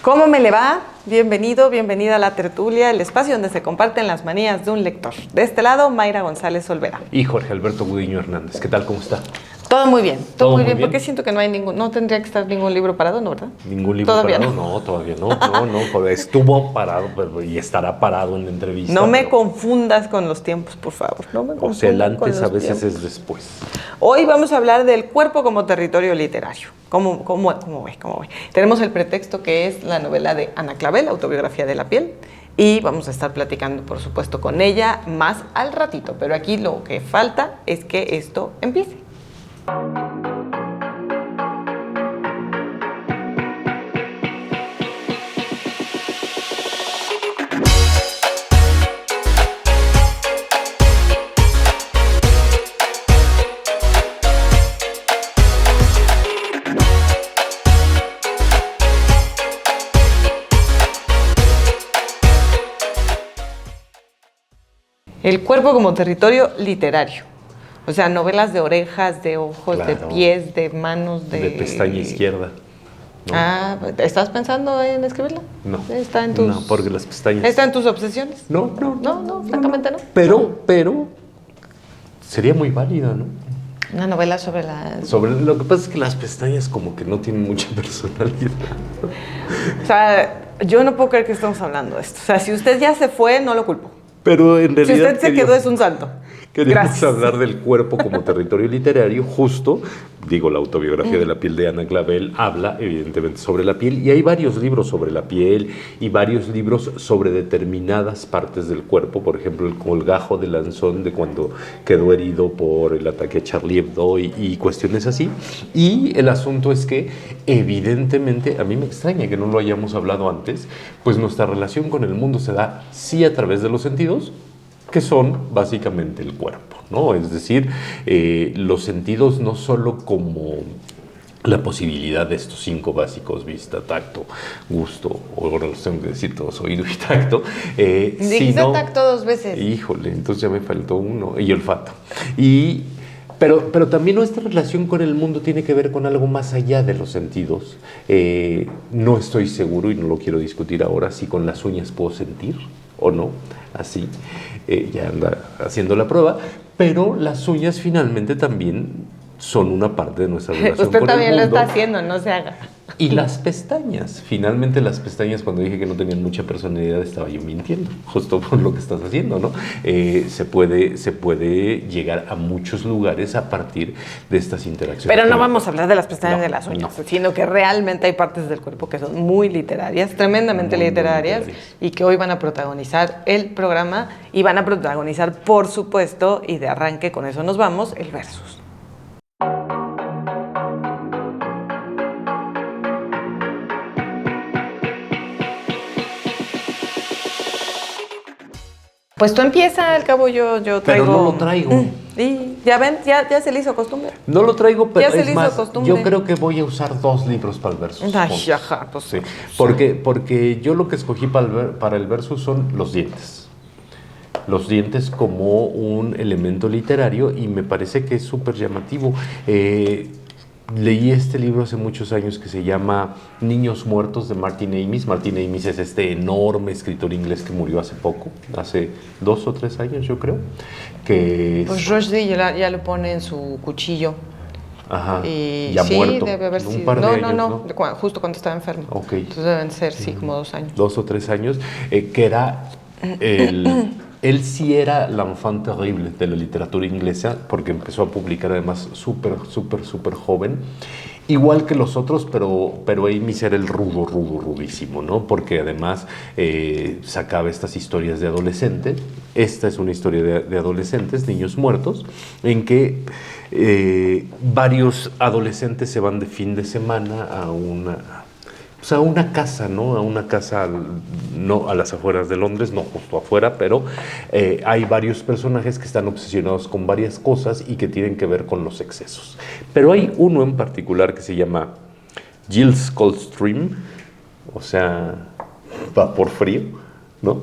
¿Cómo me le va? Bienvenido, bienvenida a La Tertulia, el espacio donde se comparten las manías de un lector. De este lado, Mayra González Olvera. Y Jorge Alberto Gudiño Hernández. ¿Qué tal? ¿Cómo está? Todo muy bien, todo muy bien, porque siento que no tendría que estar ningún libro parado, ¿no, verdad? ¿Ningún libro ¿Todavía parado? No, todavía no. Estuvo parado y estará parado en la entrevista. No me confundas con los tiempos, por favor. No me confundas. O sea, el antes a veces tiempos. es después. Hoy vamos a hablar del cuerpo como territorio literario. ¿Cómo ve? Tenemos el pretexto que es la novela de Ana Clavel, Autobiografía de la piel, y vamos a estar platicando, por supuesto, con ella más al ratito. Pero aquí lo que falta es que esto empiece. El cuerpo como territorio literario. O sea, novelas de orejas, de ojos, Claro. de pies, de manos, De pestaña izquierda. ¿No? Ah, ¿estás pensando en escribirla? No. ¿Está en tus... No, porque las pestañas... ¿Está en tus obsesiones? No, francamente no. Pero sería muy válida, ¿no? Una novela sobre la... Lo que pasa es que las pestañas como que no tienen mucha personalidad. O sea, yo no puedo creer que estamos hablando de esto. O sea, si usted ya se fue, no lo culpo. Pero en realidad... Si usted se quedó, es un santo. Queríamos Gracias. hablar del cuerpo como territorio literario, justo, la autobiografía de la piel de Ana Clavel habla evidentemente sobre la piel, y hay varios libros sobre la piel y varios libros sobre determinadas partes del cuerpo, por ejemplo, el colgajo de Lanzón de cuando quedó herido por el ataque a Charlie Hebdo y cuestiones así. Y el asunto es que evidentemente, a mí me extraña que no lo hayamos hablado antes, pues nuestra relación con el mundo se da sí a través de los sentidos, que son básicamente el cuerpo, ¿no? Es decir, los sentidos no solo como la posibilidad de estos 5 básicos, vista, tacto, gusto, o ahora los tengo que decir todos, oído y tacto, Dijiste sino, tacto 2 veces. Híjole, entonces ya me faltó uno, y olfato. Pero también nuestra relación con el mundo tiene que ver con algo más allá de los sentidos. No estoy seguro, y no lo quiero discutir ahora, si con las uñas puedo sentir o no, así, ya anda haciendo la prueba, pero las uñas finalmente también son una parte de nuestra relación Usted con el también lo mundo. está haciendo, no se haga. Y las pestañas, finalmente las pestañas, cuando dije que no tenían mucha personalidad, estaba yo mintiendo, justo por lo que estás haciendo, ¿no? Se puede llegar a muchos lugares a partir de estas interacciones. Pero no vamos a hablar de las pestañas No, de las uñas, no. sino que realmente hay partes del cuerpo que son muy literarias, tremendamente Muy literarias, y que hoy van a protagonizar el programa, y van a protagonizar, por supuesto, y de arranque con eso nos vamos, el versus. Pues tú empieza, al cabo yo traigo... Pero no lo traigo. Y ya ven, ya se le hizo costumbre. No lo traigo, pero Ya se es le hizo más, costumbre. yo creo que voy a usar 2 libros para el versus. Ay, ajá, pues Sí, porque yo lo que escogí para el versus son los dientes. Los dientes como un elemento literario, y me parece que es súper llamativo. Leí este libro hace muchos años que se llama Niños Muertos, de Martin Amis. Martin Amis es este enorme escritor inglés que murió hace poco, hace 2 o 3 años yo creo. Pues Rushdie ya lo pone en su cuchillo. Ajá, Y ya sí, muerto. debe haber Un sido. par de años, ¿no? Justo cuando estaba enfermo. Ok. Entonces deben ser, sí, como 2 años. 2 o 3 años, que era él sí era l'enfant terrible de la literatura inglesa, porque empezó a publicar además súper joven, igual que los otros, pero Amis era el rudísimo, ¿no? Porque además sacaba estas historias de adolescentes. Esta es una historia de adolescentes, niños muertos, en que varios adolescentes se van de fin de semana a una casa, ¿no? A una casa, no a las afueras de Londres, no justo afuera, pero hay varios personajes que están obsesionados con varias cosas y que tienen que ver con los excesos. Pero hay uno en particular que se llama Giles Coldstream, o sea, vapor frío, ¿no?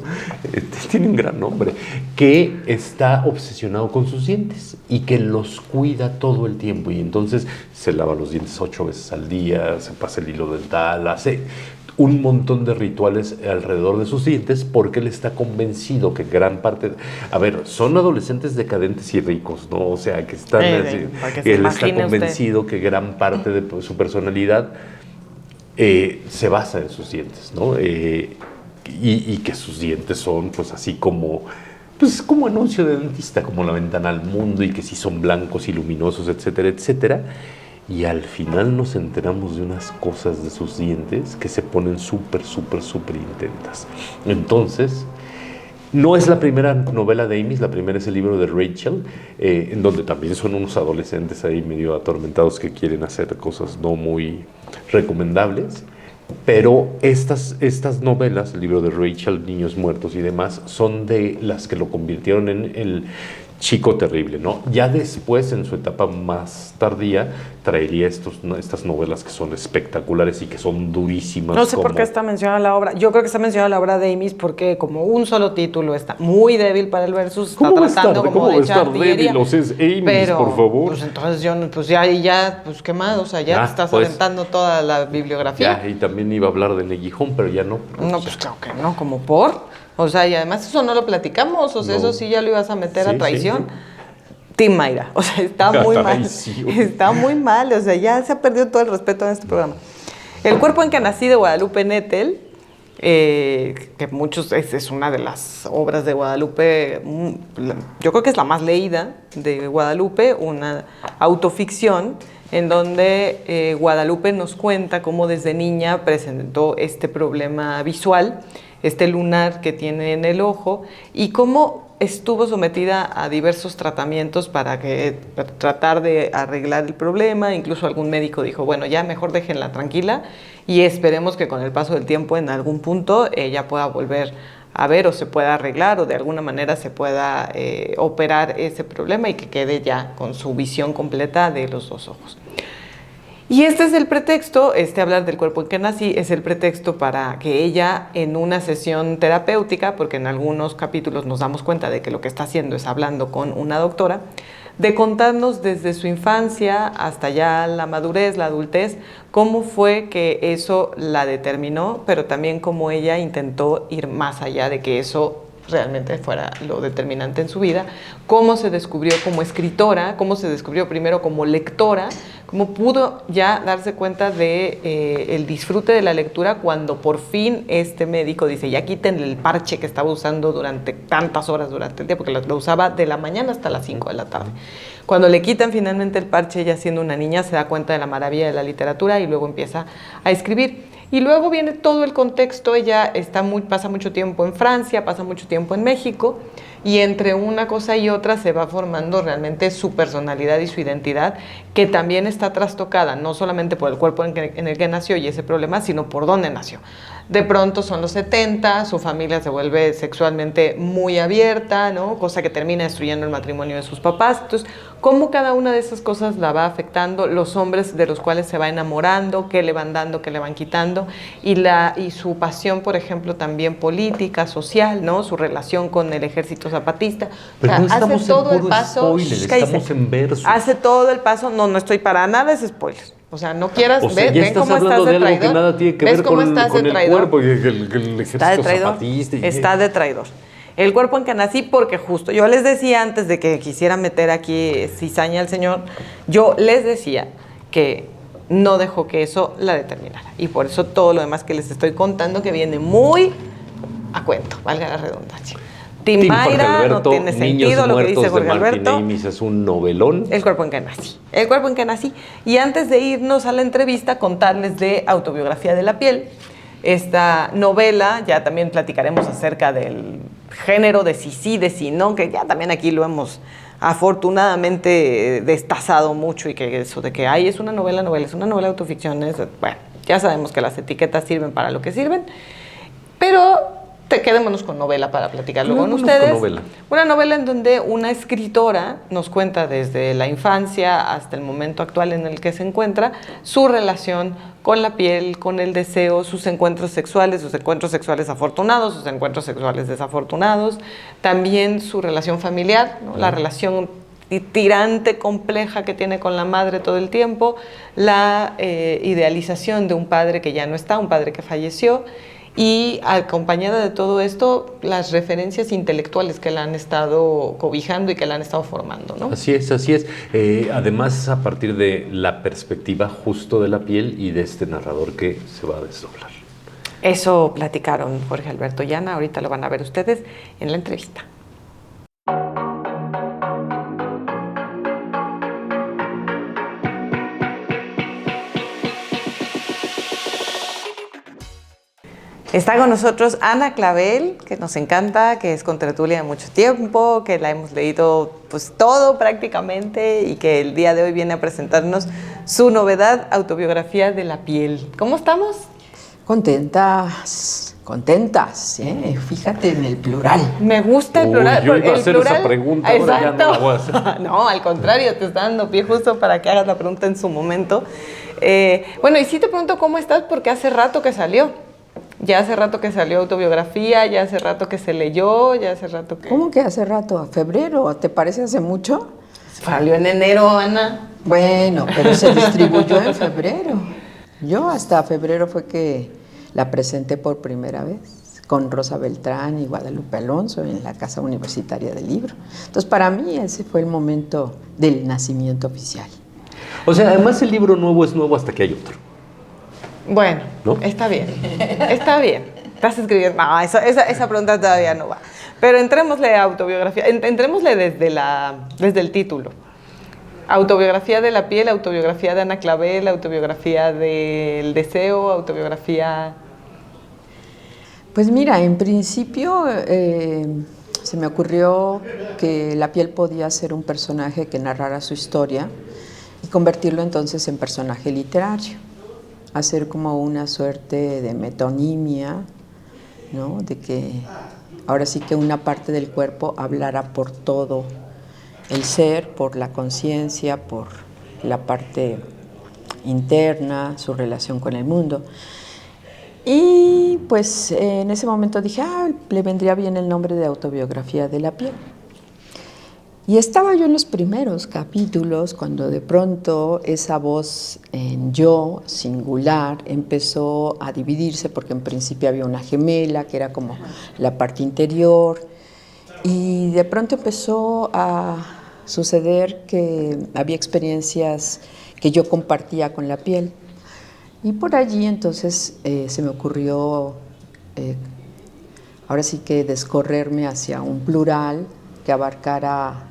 Tiene un gran nombre, que está obsesionado con sus dientes y que los cuida todo el tiempo, y entonces se lava los dientes 8 veces al día, se pasa el hilo dental, hace un montón de rituales alrededor de sus dientes porque él está convencido que gran parte... A ver, son adolescentes decadentes y ricos, ¿no? O sea, que están... él está convencido que gran parte de su personalidad se basa en sus dientes, ¿no? Y que sus dientes son, pues, así como... Pues como anuncio de dentista, como la ventana al mundo, y que sí son blancos y luminosos, etcétera, etcétera. Y al final nos enteramos de unas cosas de sus dientes que se ponen súper intentas. Entonces, no es la primera novela de Amis, la primera es el libro de Rachel, en donde también son unos adolescentes ahí medio atormentados que quieren hacer cosas no muy recomendables. Pero estas novelas, el libro de Rachel, Niños Muertos y demás, son de las que lo convirtieron en el chico terrible, ¿no? Ya después, en su etapa más tardía, traería estas novelas que son espectaculares y que son durísimas. No sé por qué está mencionada la obra. Yo creo que está mencionada la obra de Amis porque como un solo título está muy débil para el versus, está tratando como de echar artillería. ¿Cómo va a estar débil? Es Amis, pero, por favor. Pues entonces yo, pues ya, pues qué más, o sea, ya te estás aventando toda la bibliografía. Ya, y también iba a hablar de Neguijón, pero ya no. No, pues claro que no, como por... O sea, y además eso no lo platicamos, o sea, eso sí ya lo ibas a meter a traición. Sí. Team Mayra, o sea, está muy mal. Está muy mal, o sea, ya se ha perdido todo el respeto en este programa. El cuerpo en que nací de Guadalupe Nettel, que muchos, es una de las obras de Guadalupe, yo creo que es la más leída de Guadalupe, una autoficción en donde Guadalupe nos cuenta cómo desde niña presentó este problema visual, este lunar que tiene en el ojo, y cómo estuvo sometida a diversos tratamientos para tratar de arreglar el problema. Incluso algún médico dijo, bueno, ya mejor déjenla tranquila y esperemos que con el paso del tiempo en algún punto ella pueda volver a ver o se pueda arreglar o de alguna manera se pueda operar ese problema y que quede ya con su visión completa de los dos ojos. Y este es el pretexto, hablar del cuerpo en que nací, es el pretexto para que ella en una sesión terapéutica, porque en algunos capítulos nos damos cuenta de que lo que está haciendo es hablando con una doctora, de contarnos desde su infancia hasta ya la madurez, la adultez, cómo fue que eso la determinó, pero también cómo ella intentó ir más allá de que eso realmente fuera lo determinante en su vida, cómo se descubrió como escritora, cómo se descubrió primero como lectora, cómo pudo ya darse cuenta de el disfrute de la lectura cuando por fin este médico dice, ya quítenle el parche que estaba usando durante tantas horas durante el día, porque lo usaba de la mañana hasta las 5 de la tarde. Cuando le quitan finalmente el parche, ella siendo una niña se da cuenta de la maravilla de la literatura y luego empieza a escribir. Y luego viene todo el contexto, ella pasa mucho tiempo en Francia, pasa mucho tiempo en México, y entre una cosa y otra se va formando realmente su personalidad y su identidad, que también está trastocada, no solamente por el cuerpo en el que nació y ese problema, sino por dónde nació. De pronto son los 70, su familia se vuelve sexualmente muy abierta, ¿no? Cosa que termina destruyendo el matrimonio de sus papás. Entonces, cómo cada una de esas cosas la va afectando, los hombres de los cuales se va enamorando, qué le van dando, qué le van quitando, y su pasión, por ejemplo, también política, social, ¿no? Su relación con el ejército zapatista. Pero o sea, no estamos hace todo en el puro paso. spoiler, estamos en versos. Hace todo el paso, no estoy para nada, es spoiler. O sea, no quieras, o sea, ven cómo estás de traidor. Que nada tiene que ver con el cuerpo y el ejército zapatista. Está de traidor. El cuerpo en que nací, porque justo, yo les decía antes de que quisiera meter aquí cizaña al señor, yo les decía que no dejó que eso la determinara. Y por eso todo lo demás que les estoy contando que viene muy a cuento, valga la redundancia. Tim Mayra, no tiene sentido lo que dice Jorge Alberto. Amis es un novelón. El cuerpo en que nací. El cuerpo en que nací. Y antes de irnos a la entrevista, contarles de Autobiografía de la piel. Esta novela, ya también platicaremos acerca del género de sí, de sí no, que ya también aquí lo hemos afortunadamente destazado mucho y que eso de que es una novela, es una novela de autoficción, bueno, ya sabemos que las etiquetas sirven para lo que sirven, pero quedémonos con novela para platicarlo con ustedes. Una novela en donde una escritora nos cuenta desde la infancia hasta el momento actual en el que se encuentra su relación con la piel, con el deseo, sus encuentros sexuales afortunados, sus encuentros sexuales desafortunados, también su relación familiar, ¿no? La relación tirante, compleja que tiene con la madre todo el tiempo, la idealización de un padre que ya no está, un padre que falleció, y acompañada de todo esto, las referencias intelectuales que la han estado cobijando y que la han estado formando, ¿no? Así es, así es. Además, a partir de la perspectiva justo de la piel y de este narrador que se va a desdoblar. Eso platicaron Jorge Alberto y Ana, ahorita lo van a ver ustedes en la entrevista. Está con nosotros Ana Clavel, que nos encanta, que es contertulia de mucho tiempo, que la hemos leído pues todo prácticamente y que el día de hoy viene a presentarnos su novedad, Autobiografía de la piel. ¿Cómo estamos? Contentas, fíjate en el plural. Me gusta el plural. Yo iba a hacer esa pregunta, ahora ya no la voy a hacer. No, al contrario, te está dando pie justo para que hagas la pregunta en su momento. Bueno, y sí te pregunto cómo estás porque hace rato que salió. Ya hace rato que salió Autobiografía, ya hace rato que se leyó, ya hace rato que... ¿Cómo que hace rato? ¿A febrero? ¿Te parece hace mucho? Salió en enero, Ana. Bueno, pero se distribuyó en febrero. Yo hasta febrero fue que la presenté por primera vez con Rosa Beltrán y Guadalupe Alonso en la Casa Universitaria del Libro. Entonces, para mí ese fue el momento del nacimiento oficial. O sea, además el libro nuevo es nuevo hasta que hay otro. Bueno, ¿no? Está bien, está bien. Estás escribiendo... No, esa pregunta todavía no va. Pero entrémosle a Autobiografía, entrémosle desde el título. Autobiografía de la piel, Autobiografía de Ana Clavel, Autobiografía del deseo, Autobiografía... Pues mira, en principio se me ocurrió que la piel podía ser un personaje que narrara su historia y convertirlo entonces en personaje literario. Hacer como una suerte de metonimia, ¿no? De que ahora sí que una parte del cuerpo hablara por todo el ser, por la conciencia, por la parte interna, su relación con el mundo. Y pues en ese momento dije, le vendría bien el nombre de Autobiografía de la piel. Y estaba yo en los primeros capítulos cuando de pronto esa voz en yo, singular, empezó a dividirse porque en principio había una gemela que era como la parte interior y de pronto empezó a suceder que había experiencias que yo compartía con la piel. Y por allí entonces se me ocurrió ahora sí que descorrerme hacia un plural que abarcara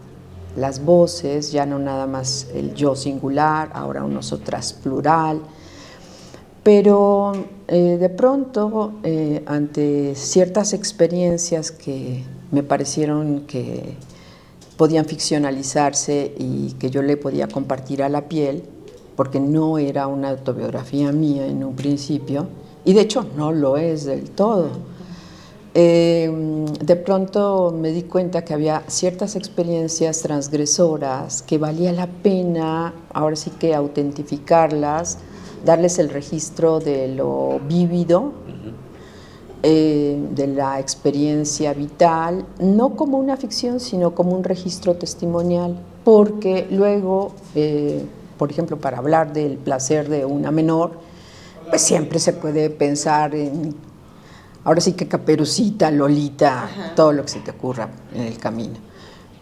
las voces, ya no nada más el yo singular, ahora un nosotras plural, pero de pronto ante ciertas experiencias que me parecieron que podían ficcionalizarse y que yo le podía compartir a la piel, porque no era una autobiografía mía en un principio, y de hecho no lo es del todo. De pronto me di cuenta que había ciertas experiencias transgresoras que valía la pena, ahora sí que autentificarlas, darles el registro de lo vívido, de la experiencia vital, no como una ficción, sino como un registro testimonial, porque luego, por ejemplo, para hablar del placer de una menor, pues siempre se puede pensar en... Ahora sí que Caperucita, Lolita, ajá, todo lo que se te ocurra en el camino.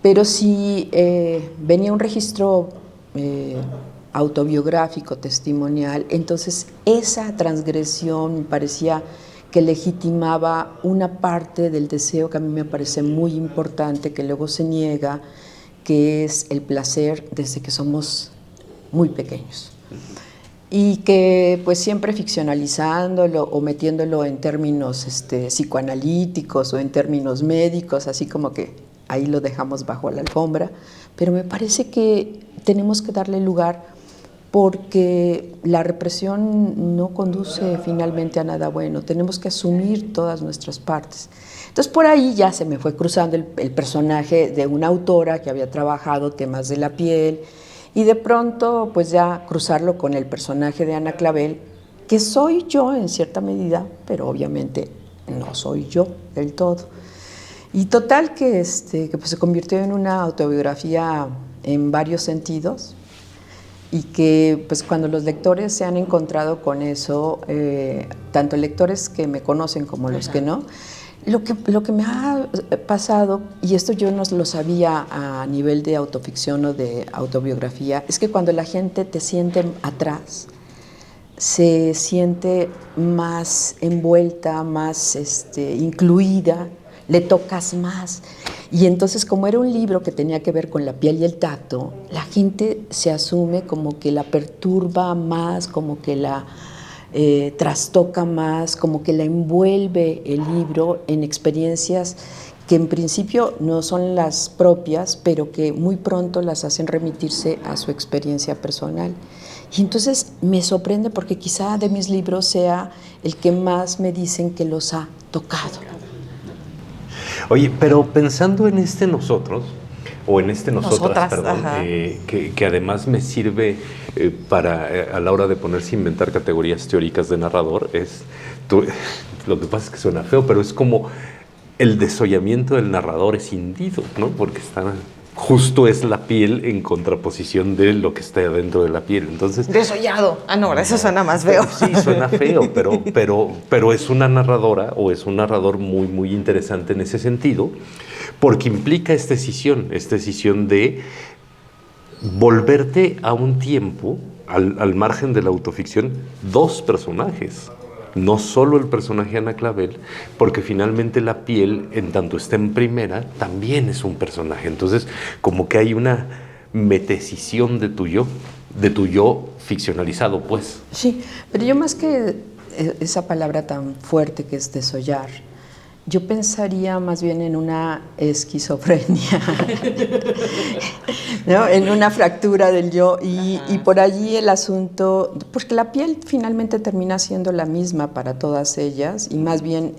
Pero si venía un registro autobiográfico, testimonial, entonces esa transgresión me parecía que legitimaba una parte del deseo que a mí me parece muy importante, que luego se niega, que es el placer desde que somos muy pequeños. Y que pues siempre ficcionalizándolo o metiéndolo en términos psicoanalíticos o en términos médicos, así como que ahí lo dejamos bajo la alfombra, pero me parece que tenemos que darle lugar porque la represión no conduce finalmente a nada bueno, tenemos que asumir todas nuestras partes. Entonces por ahí ya se me fue cruzando el personaje de una autora que había trabajado temas de la piel, y de pronto pues ya cruzarlo con el personaje de Ana Clavel, que soy yo en cierta medida, pero obviamente no soy yo del todo. Y total que pues se convirtió en una autobiografía en varios sentidos, y que pues cuando los lectores se han encontrado con eso, tanto lectores que me conocen como los que no, lo que me ha pasado, y esto yo no lo sabía a nivel de autoficción o de autobiografía, es que cuando la gente te siente atrás, se siente más envuelta, más incluida, le tocas más. Y entonces, como era un libro que tenía que ver con la piel y el tacto, la gente se asume como que la perturba más, como que la trastoca más, como que la envuelve el libro en experiencias que en principio no son las propias, pero que muy pronto las hacen remitirse a su experiencia personal. Y entonces me sorprende porque quizá de mis libros sea el que más me dicen que los ha tocado. Oye, pero pensando en nosotros, o en nosotras, perdón, que además me sirve para, a la hora de ponerse a inventar categorías teóricas de narrador, lo que pasa es que suena feo, pero es como el desollamiento del narrador escindido, ¿no? Porque justo es la piel en contraposición de lo que está dentro de la piel. Entonces, desollado. Ah, no, eso suena más feo. Sí, suena feo, pero es una narradora o es un narrador muy, muy interesante en ese sentido, porque implica esta decisión de volverte a un tiempo, al margen de la autoficción, dos personajes. No solo el personaje Ana Clavel, porque finalmente la piel, en tanto está en primera, también es un personaje. Entonces, como que hay una metecisión de tu yo ficcionalizado, pues. Sí, pero yo más que esa palabra tan fuerte que es desollar, yo pensaría más bien en una esquizofrenia, ¿no? En una fractura del yo, y por allí el asunto, porque la piel finalmente termina siendo la misma para todas ellas, y más bien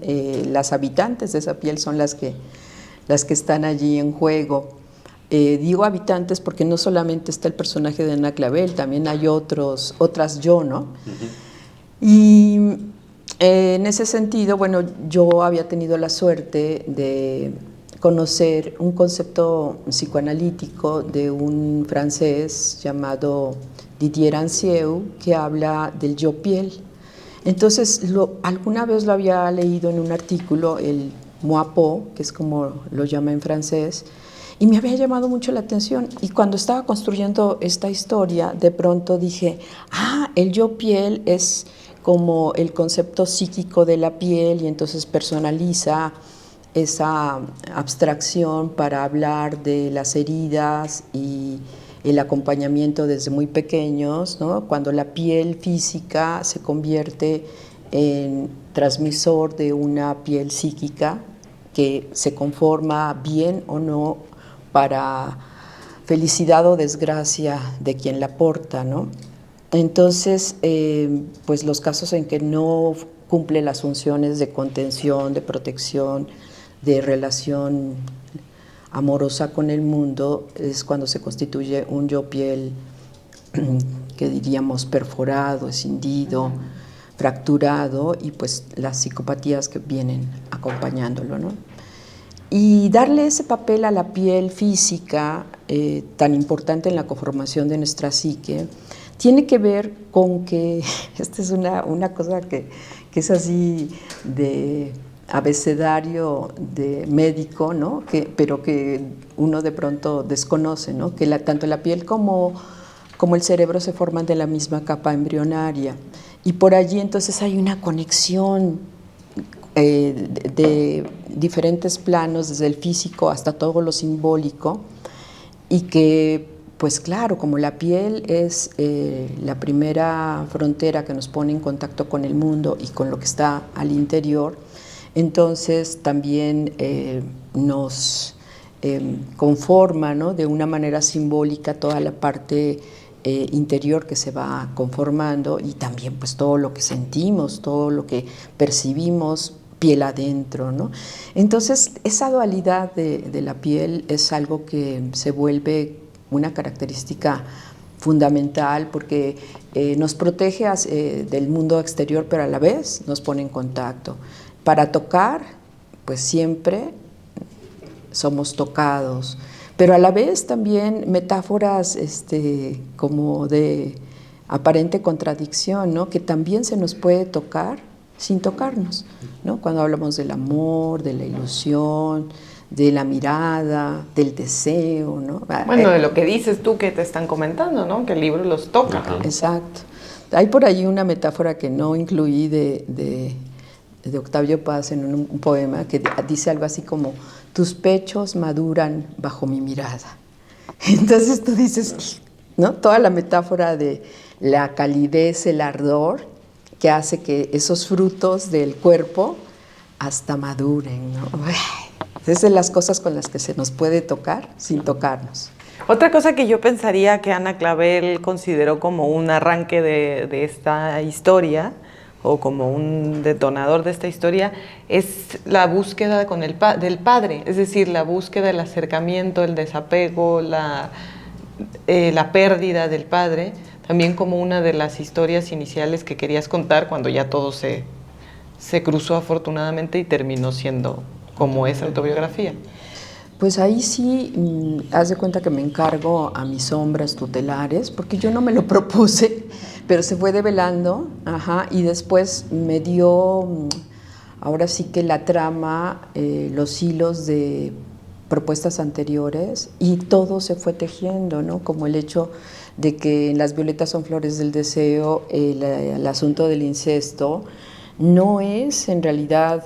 las habitantes de esa piel son las que están allí en juego. Digo habitantes porque no solamente está el personaje de Ana Clavel, también hay otras yo, ¿no? Y en ese sentido, bueno, yo había tenido la suerte de conocer un concepto psicoanalítico de un francés llamado Didier Rancière, que habla del yo piel. Entonces, alguna vez lo había leído en un artículo, el moi peau, que es como lo llama en francés, y me había llamado mucho la atención. Y cuando estaba construyendo esta historia, de pronto dije, el yo piel es como el concepto psíquico de la piel, y entonces personaliza esa abstracción para hablar de las heridas y el acompañamiento desde muy pequeños, ¿no? Cuando la piel física se convierte en transmisor de una piel psíquica que se conforma bien o no para felicidad o desgracia de quien la porta, ¿no? Entonces, pues los casos en que no cumple las funciones de contención, de protección, de relación amorosa con el mundo, es cuando se constituye un yo piel que diríamos perforado, escindido, fracturado, y pues las psicopatías que vienen acompañándolo, ¿no? Y darle ese papel a la piel física, tan importante en la conformación de nuestra psique, tiene que ver con que, esta es una cosa que es así de abecedario de médico, ¿no? Pero que uno de pronto desconoce, ¿no? Que tanto la piel como el cerebro se forman de la misma capa embrionaria, y por allí entonces hay una conexión de diferentes planos, desde el físico hasta todo lo simbólico, y que pues claro, como la piel es la primera frontera que nos pone en contacto con el mundo y con lo que está al interior, entonces también nos conforma, ¿no? De una manera simbólica toda la parte interior que se va conformando, y también pues todo lo que sentimos, todo lo que percibimos piel adentro, ¿no? Entonces esa dualidad de la piel es algo que se vuelve una característica fundamental, porque nos protege del mundo exterior, pero a la vez nos pone en contacto. Para tocar, pues siempre somos tocados, pero a la vez también metáforas como de aparente contradicción, ¿no? Que también se nos puede tocar sin tocarnos, ¿no? Cuando hablamos del amor, de la ilusión, de la mirada, del deseo, ¿no? Bueno, de lo que dices tú que te están comentando, ¿no? Que el libro los toca. Ajá. Exacto. Hay por ahí una metáfora que no incluí de Octavio Paz en un poema que dice algo así como: tus pechos maduran bajo mi mirada. Entonces tú dices, ¿no? Toda la metáfora de la calidez, el ardor, que hace que esos frutos del cuerpo hasta maduren, ¿no? Esas son las cosas con las que se nos puede tocar sin tocarnos. Otra cosa que yo pensaría que Ana Clavel consideró como un arranque de esta historia, o como un detonador de esta historia, es la búsqueda con del padre, es decir, la búsqueda del acercamiento, el desapego, la pérdida del padre, también como una de las historias iniciales que querías contar cuando ya todo se cruzó afortunadamente y terminó siendo como esa autobiografía. Pues ahí sí, haz de cuenta que me encargo a mis sombras tutelares, porque yo no me lo propuse, pero se fue develando, y después me dio, ahora sí que la trama, los hilos de propuestas anteriores, y todo se fue tejiendo, ¿no? Como el hecho de que en Las violetas son flores del deseo, el asunto del incesto no es en realidad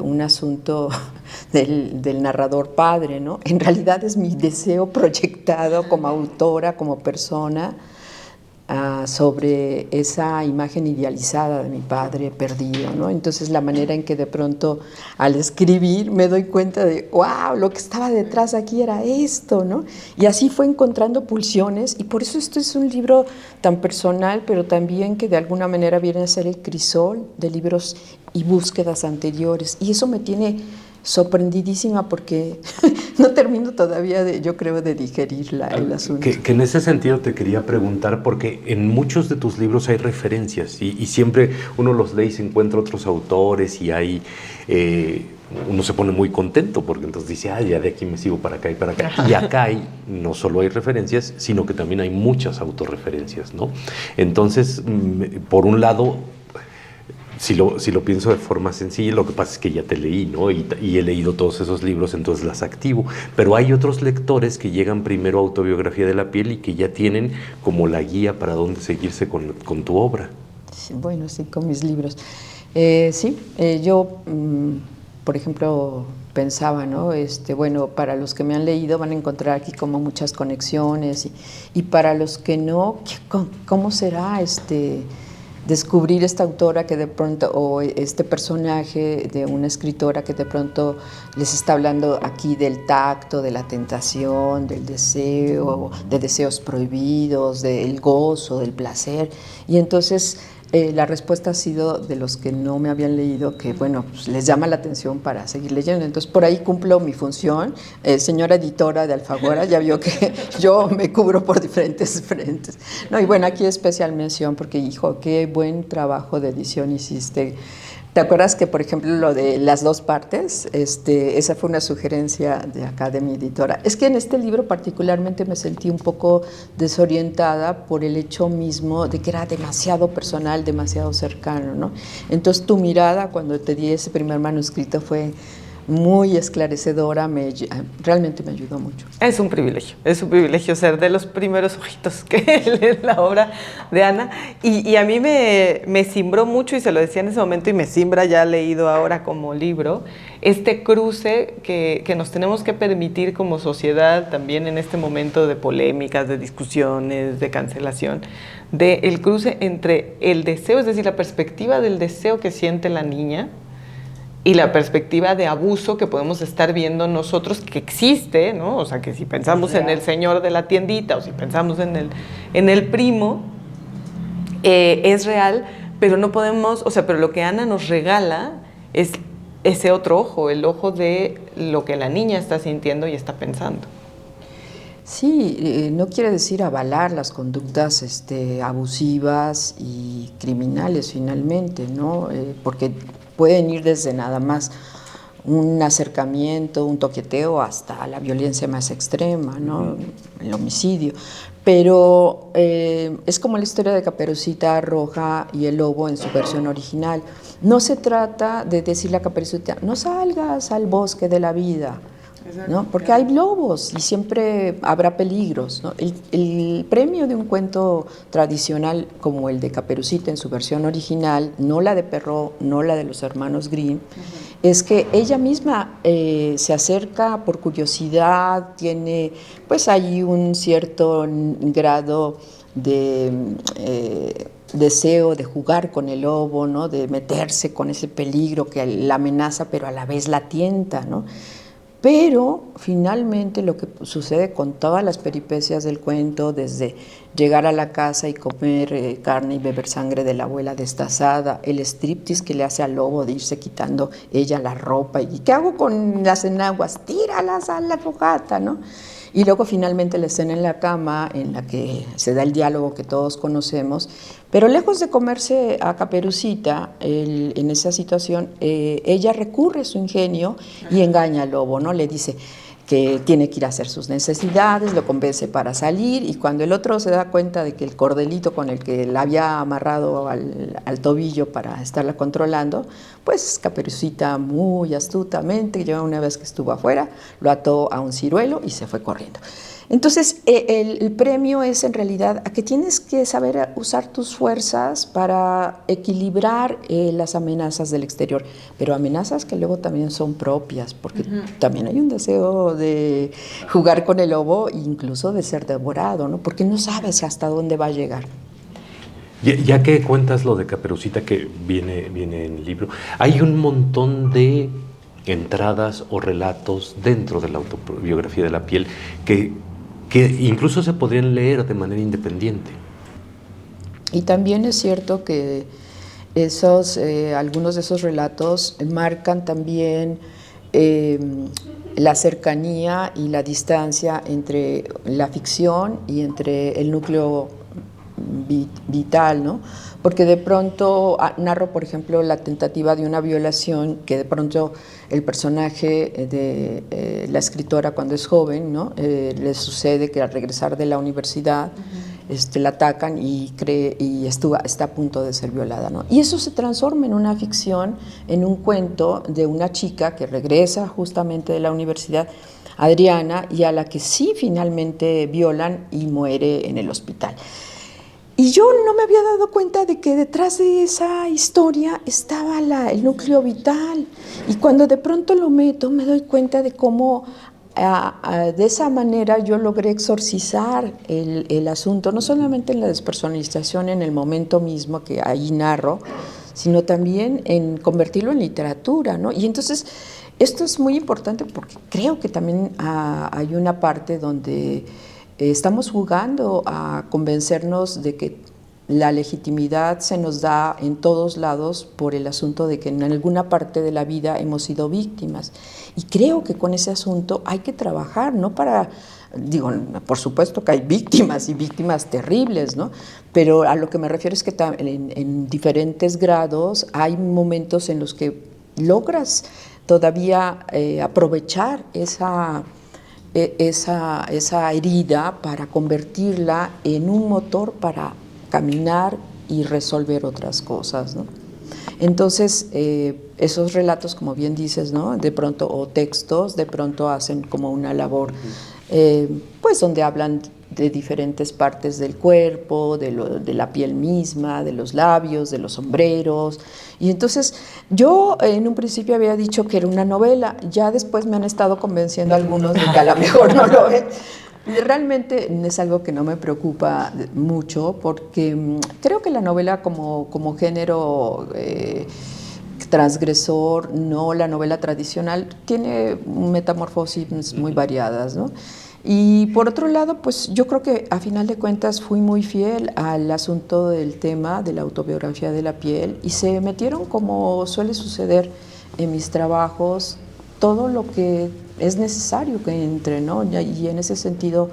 un asunto del narrador padre, ¿no? En realidad es mi deseo proyectado como autora, como persona, sobre esa imagen idealizada de mi padre perdido, ¿no? Entonces la manera en que de pronto al escribir me doy cuenta de, wow, lo que estaba detrás aquí era esto, ¿no? Y así fue encontrando pulsiones, y por eso esto es un libro tan personal, pero también que de alguna manera viene a ser el crisol de libros y búsquedas anteriores, y eso me tiene sorprendidísima porque no termino todavía yo creo, de digerir el asunto. Que en ese sentido te quería preguntar, porque en muchos de tus libros hay referencias y siempre uno los lee y se encuentra otros autores y hay... uno se pone muy contento porque entonces dice, ya de aquí me sigo para acá y para acá. Y acá no solo hay referencias, sino que también hay muchas autorreferencias, ¿no? Entonces, por un lado... Si lo pienso de forma sencilla, lo que pasa es que ya te leí, ¿no? Y he leído todos esos libros, entonces las activo. Pero hay otros lectores que llegan primero a Autobiografía de la piel y que ya tienen como la guía para dónde seguirse con tu obra. Sí, bueno, sí, con mis libros. Yo, por ejemplo, pensaba, ¿no? Bueno, para los que me han leído van a encontrar aquí como muchas conexiones y para los que no, ¿cómo será descubrir esta autora que de pronto, o este personaje de una escritora que de pronto les está hablando aquí del tacto, de la tentación, del deseo, de deseos prohibidos, del gozo, del placer? Y entonces la respuesta ha sido de los que no me habían leído, que bueno, pues les llama la atención para seguir leyendo. Entonces por ahí cumplo mi función. Señora editora de Alfaguara, ya vio que yo me cubro por diferentes frentes. No, y bueno, aquí especial mención porque, hijo, qué buen trabajo de edición hiciste. ¿Te acuerdas que, por ejemplo, lo de las dos partes, esa fue una sugerencia de acá de mi editora? Es que en este libro particularmente me sentí un poco desorientada por el hecho mismo de que era demasiado personal, demasiado cercano, ¿no? Entonces tu mirada cuando te di ese primer manuscrito fue muy esclarecedora, realmente me ayudó mucho. Es un privilegio ser de los primeros ojitos que leen la obra de Ana, y a mí me cimbró mucho, y se lo decía en ese momento, y me cimbra ya leído ahora como libro, este cruce que nos tenemos que permitir como sociedad también en este momento de polémicas, de discusiones, de cancelación, el cruce entre el deseo, es decir, la perspectiva del deseo que siente la niña, y la perspectiva de abuso que podemos estar viendo nosotros que existe, ¿no? O sea, que si pensamos en el señor de la tiendita o si pensamos en el primo, es real, pero no podemos, o sea, pero lo que Ana nos regala es ese otro ojo, el ojo de lo que la niña está sintiendo y está pensando. Sí, no quiere decir avalar las conductas abusivas y criminales finalmente, ¿no? Porque pueden ir desde nada más un acercamiento, un toqueteo hasta la violencia más extrema, ¿no? El homicidio. Pero es como la historia de Caperucita Roja y el lobo en su versión original. No se trata de decirle a Caperucita, no salgas al bosque de la vida, ¿no? Porque hay lobos y siempre habrá peligros, ¿no? El premio de un cuento tradicional como el de Caperucita en su versión original, no la de Perrault, no la de los hermanos Grimm, es que ella misma se acerca por curiosidad, tiene pues ahí un cierto grado de deseo de jugar con el lobo, ¿no? De meterse con ese peligro que la amenaza pero a la vez la tienta, ¿no? Pero finalmente lo que sucede con todas las peripecias del cuento, desde llegar a la casa y comer carne y beber sangre de la abuela destazada, el striptease que le hace al lobo de irse quitando ella la ropa, y ¿qué hago con las enaguas? Tíralas a la fogata, ¿no? Y luego finalmente la escena en la cama en la que se da el diálogo que todos conocemos, pero lejos de comerse a Caperucita en esa situación, ella recurre a su ingenio y engaña al lobo, ¿no? Le dice que tiene que ir a hacer sus necesidades, lo convence para salir, y cuando el otro se da cuenta de que el cordelito con el que la había amarrado al tobillo para estarla controlando, pues Caperucita muy astutamente, ya una vez que estuvo afuera, lo ató a un ciruelo y se fue corriendo. Entonces, el premio es en realidad a que tienes que saber usar tus fuerzas para equilibrar las amenazas del exterior, pero amenazas que luego también son propias, porque también hay un deseo de jugar con el lobo e incluso de ser devorado, ¿no? Porque no sabes hasta dónde va a llegar. Ya que cuentas lo de Caperucita que viene en el libro, hay un montón de entradas o relatos dentro de la autobiografía de la piel que incluso se podrían leer de manera independiente. Y también es cierto que algunos de esos relatos marcan también la cercanía y la distancia entre la ficción y entre el núcleo vital, ¿no? Porque de pronto narro, por ejemplo, la tentativa de una violación que de pronto el personaje de la escritora cuando es joven, ¿no? Le sucede que al regresar de la universidad la atacan y está a punto de ser violada, ¿no? Y eso se transforma en una ficción, en un cuento de una chica que regresa justamente de la universidad, Adriana, y a la que sí finalmente violan y muere en el hospital. Y yo no me había dado cuenta de que detrás de esa historia estaba el núcleo vital. Y cuando de pronto lo meto, me doy cuenta de cómo de esa manera yo logré exorcizar el asunto, no solamente en la despersonalización en el momento mismo que ahí narro, sino también en convertirlo en literatura, ¿no? Y entonces esto es muy importante porque creo que también hay una parte donde estamos jugando a convencernos de que la legitimidad se nos da en todos lados por el asunto de que en alguna parte de la vida hemos sido víctimas. Y creo que con ese asunto hay que trabajar, no para, por supuesto que hay víctimas y víctimas terribles, ¿no? Pero a lo que me refiero es que en diferentes grados hay momentos en los que logras todavía aprovechar esa herida para convertirla en un motor para caminar y resolver otras cosas, ¿no? Entonces, esos relatos, como bien dices, ¿no? De pronto, o textos, de pronto hacen como una labor, pues donde hablan de diferentes partes del cuerpo, de la piel misma, de los labios, de los sombreros. Y entonces yo en un principio había dicho que era una novela, ya después me han estado convenciendo algunos de que a lo mejor no lo es. Realmente es algo que no me preocupa mucho porque creo que la novela como género transgresor, no la novela tradicional, tiene metamorfosis muy variadas, ¿no? Y por otro lado, pues yo creo que a final de cuentas fui muy fiel al asunto del tema de la autobiografía de la piel y se metieron, como suele suceder en mis trabajos, todo lo que es necesario que entre, ¿no? Y en ese sentido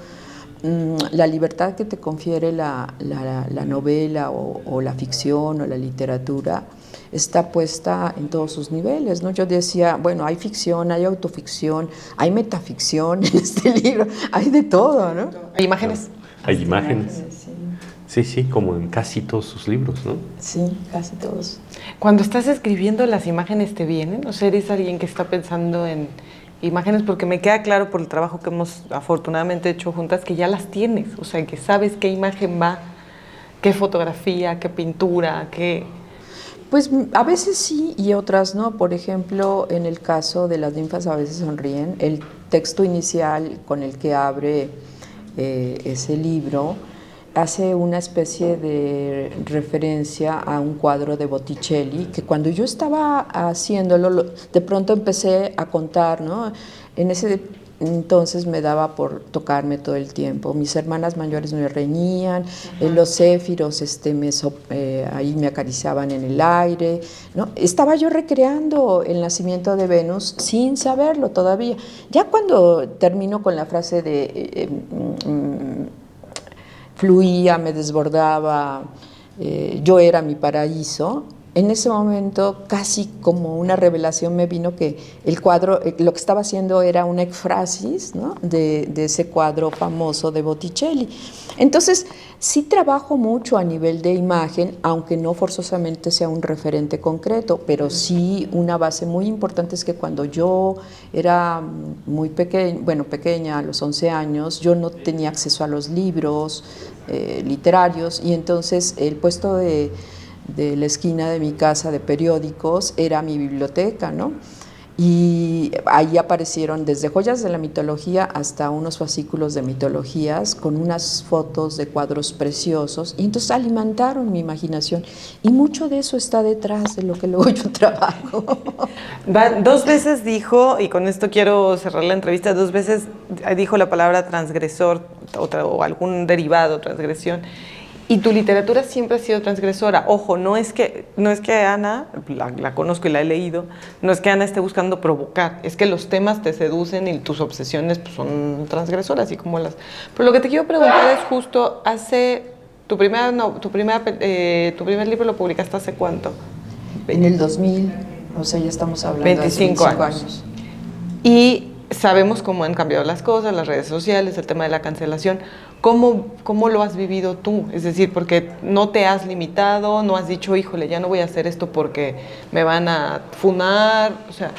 la libertad que te confiere la novela o la ficción o la literatura está puesta en todos sus niveles, ¿no? Yo decía, bueno, hay ficción, hay autoficción, hay metaficción en este libro, hay de todo, ¿no? Hay imágenes. Hay imágenes. Sí. Sí, como en casi todos sus libros, ¿no? Sí, casi todos. Cuando estás escribiendo, ¿las imágenes te vienen? O sea, ¿eres alguien que está pensando en imágenes? Porque me queda claro por el trabajo que hemos afortunadamente hecho juntas que ya las tienes, o sea, que sabes qué imagen va, qué fotografía, qué pintura, qué... Pues a veces sí y otras no. Por ejemplo, en el caso de Las ninfas a veces sonríen, el texto inicial con el que abre ese libro hace una especie de referencia a un cuadro de Botticelli que cuando yo estaba haciéndolo, de pronto empecé a contar, ¿no? En ese entonces me daba por tocarme todo el tiempo. Mis hermanas mayores me reñían, los céfiros ahí me acariciaban en el aire, ¿no? Estaba yo recreando el nacimiento de Venus sin saberlo todavía. Ya cuando termino con la frase de fluía, me desbordaba, yo era mi paraíso, en ese momento casi como una revelación me vino que el cuadro, lo que estaba haciendo era una ekfrasis, ¿no? de ese cuadro famoso de Botticelli. Entonces sí trabajo mucho a nivel de imagen, aunque no forzosamente sea un referente concreto, pero sí una base muy importante es que cuando yo era muy pequeña, a los 11 años, yo no tenía acceso a los libros literarios y entonces el puesto de la esquina de mi casa de periódicos era mi biblioteca, ¿no? Y ahí aparecieron desde joyas de la mitología hasta unos fascículos de mitologías con unas fotos de cuadros preciosos y entonces alimentaron mi imaginación y mucho de eso está detrás de lo que luego yo trabajo. Dos veces dijo, y con esto quiero cerrar la entrevista, 2 veces dijo la palabra transgresor o algún derivado, transgresión. Y tu literatura siempre ha sido transgresora. Ojo, no es que Ana, la conozco y la he leído, no es que Ana esté buscando provocar, es que los temas te seducen y tus obsesiones pues, son transgresoras, así como las... Pero lo que te quiero preguntar es justo, tu primer libro lo publicaste ¿hace cuánto? En el 2000, o sea, ya estamos hablando 25 de 25 años. Y sabemos cómo han cambiado las cosas, las redes sociales, el tema de la cancelación. ¿Cómo lo has vivido tú? Es decir, porque no te has limitado, no has dicho, híjole, ya no voy a hacer esto porque me van a funar. O sea,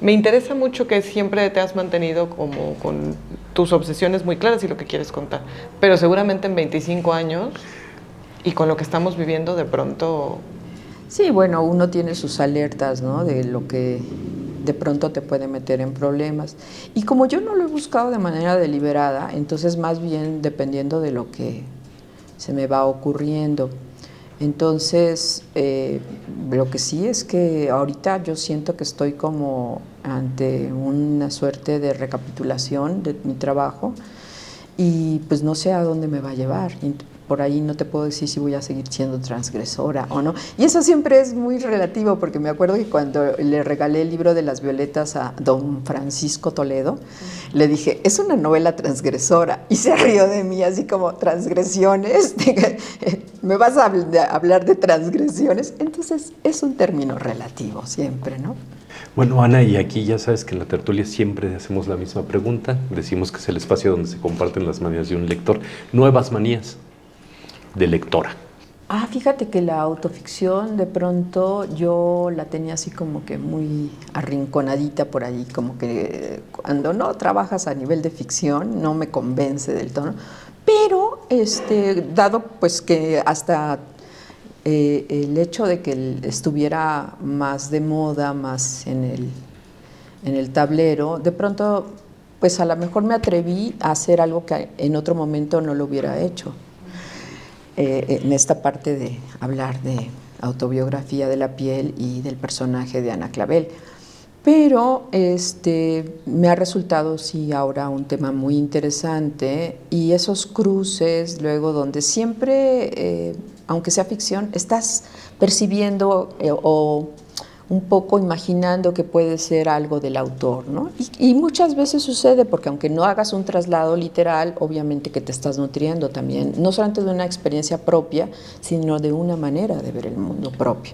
me interesa mucho que siempre te has mantenido como con tus obsesiones muy claras y lo que quieres contar. Pero seguramente en 25 años y con lo que estamos viviendo de pronto... Sí, bueno, uno tiene sus alertas, ¿no? De lo que de pronto te puede meter en problemas. Y como yo no lo he buscado de manera deliberada, entonces más bien dependiendo de lo que se me va ocurriendo. Entonces, lo que sí es que ahorita yo siento que estoy como ante una suerte de recapitulación de mi trabajo y pues no sé a dónde me va a llevar. Por ahí no te puedo decir si voy a seguir siendo transgresora o no. Y eso siempre es muy relativo, porque me acuerdo que cuando le regalé el libro de las violetas a don Francisco Toledo, le dije, es una novela transgresora. Y se rió de mí, así como, ¿transgresiones? ¿Me vas a hablar de transgresiones? Entonces, es un término relativo siempre, ¿no? Bueno, Ana, y aquí ya sabes que en la tertulia siempre hacemos la misma pregunta. Decimos que es el espacio donde se comparten las manías de un lector. Nuevas manías de lectora. Fíjate que la autoficción de pronto yo la tenía así como que muy arrinconadita por ahí, como que cuando no trabajas a nivel de ficción no me convence del todo, pero dado pues que hasta el hecho de que estuviera más de moda, más en el tablero, de pronto pues a lo mejor me atreví a hacer algo que en otro momento no lo hubiera hecho. En esta parte de hablar de autobiografía de la piel y del personaje de Ana Clavel. Pero me ha resultado sí ahora un tema muy interesante y esos cruces luego donde siempre, aunque sea ficción, estás percibiendo o un poco imaginando que puede ser algo del autor, ¿no? Y muchas veces sucede, porque aunque no hagas un traslado literal, obviamente que te estás nutriendo también, no solamente de una experiencia propia, sino de una manera de ver el mundo propia.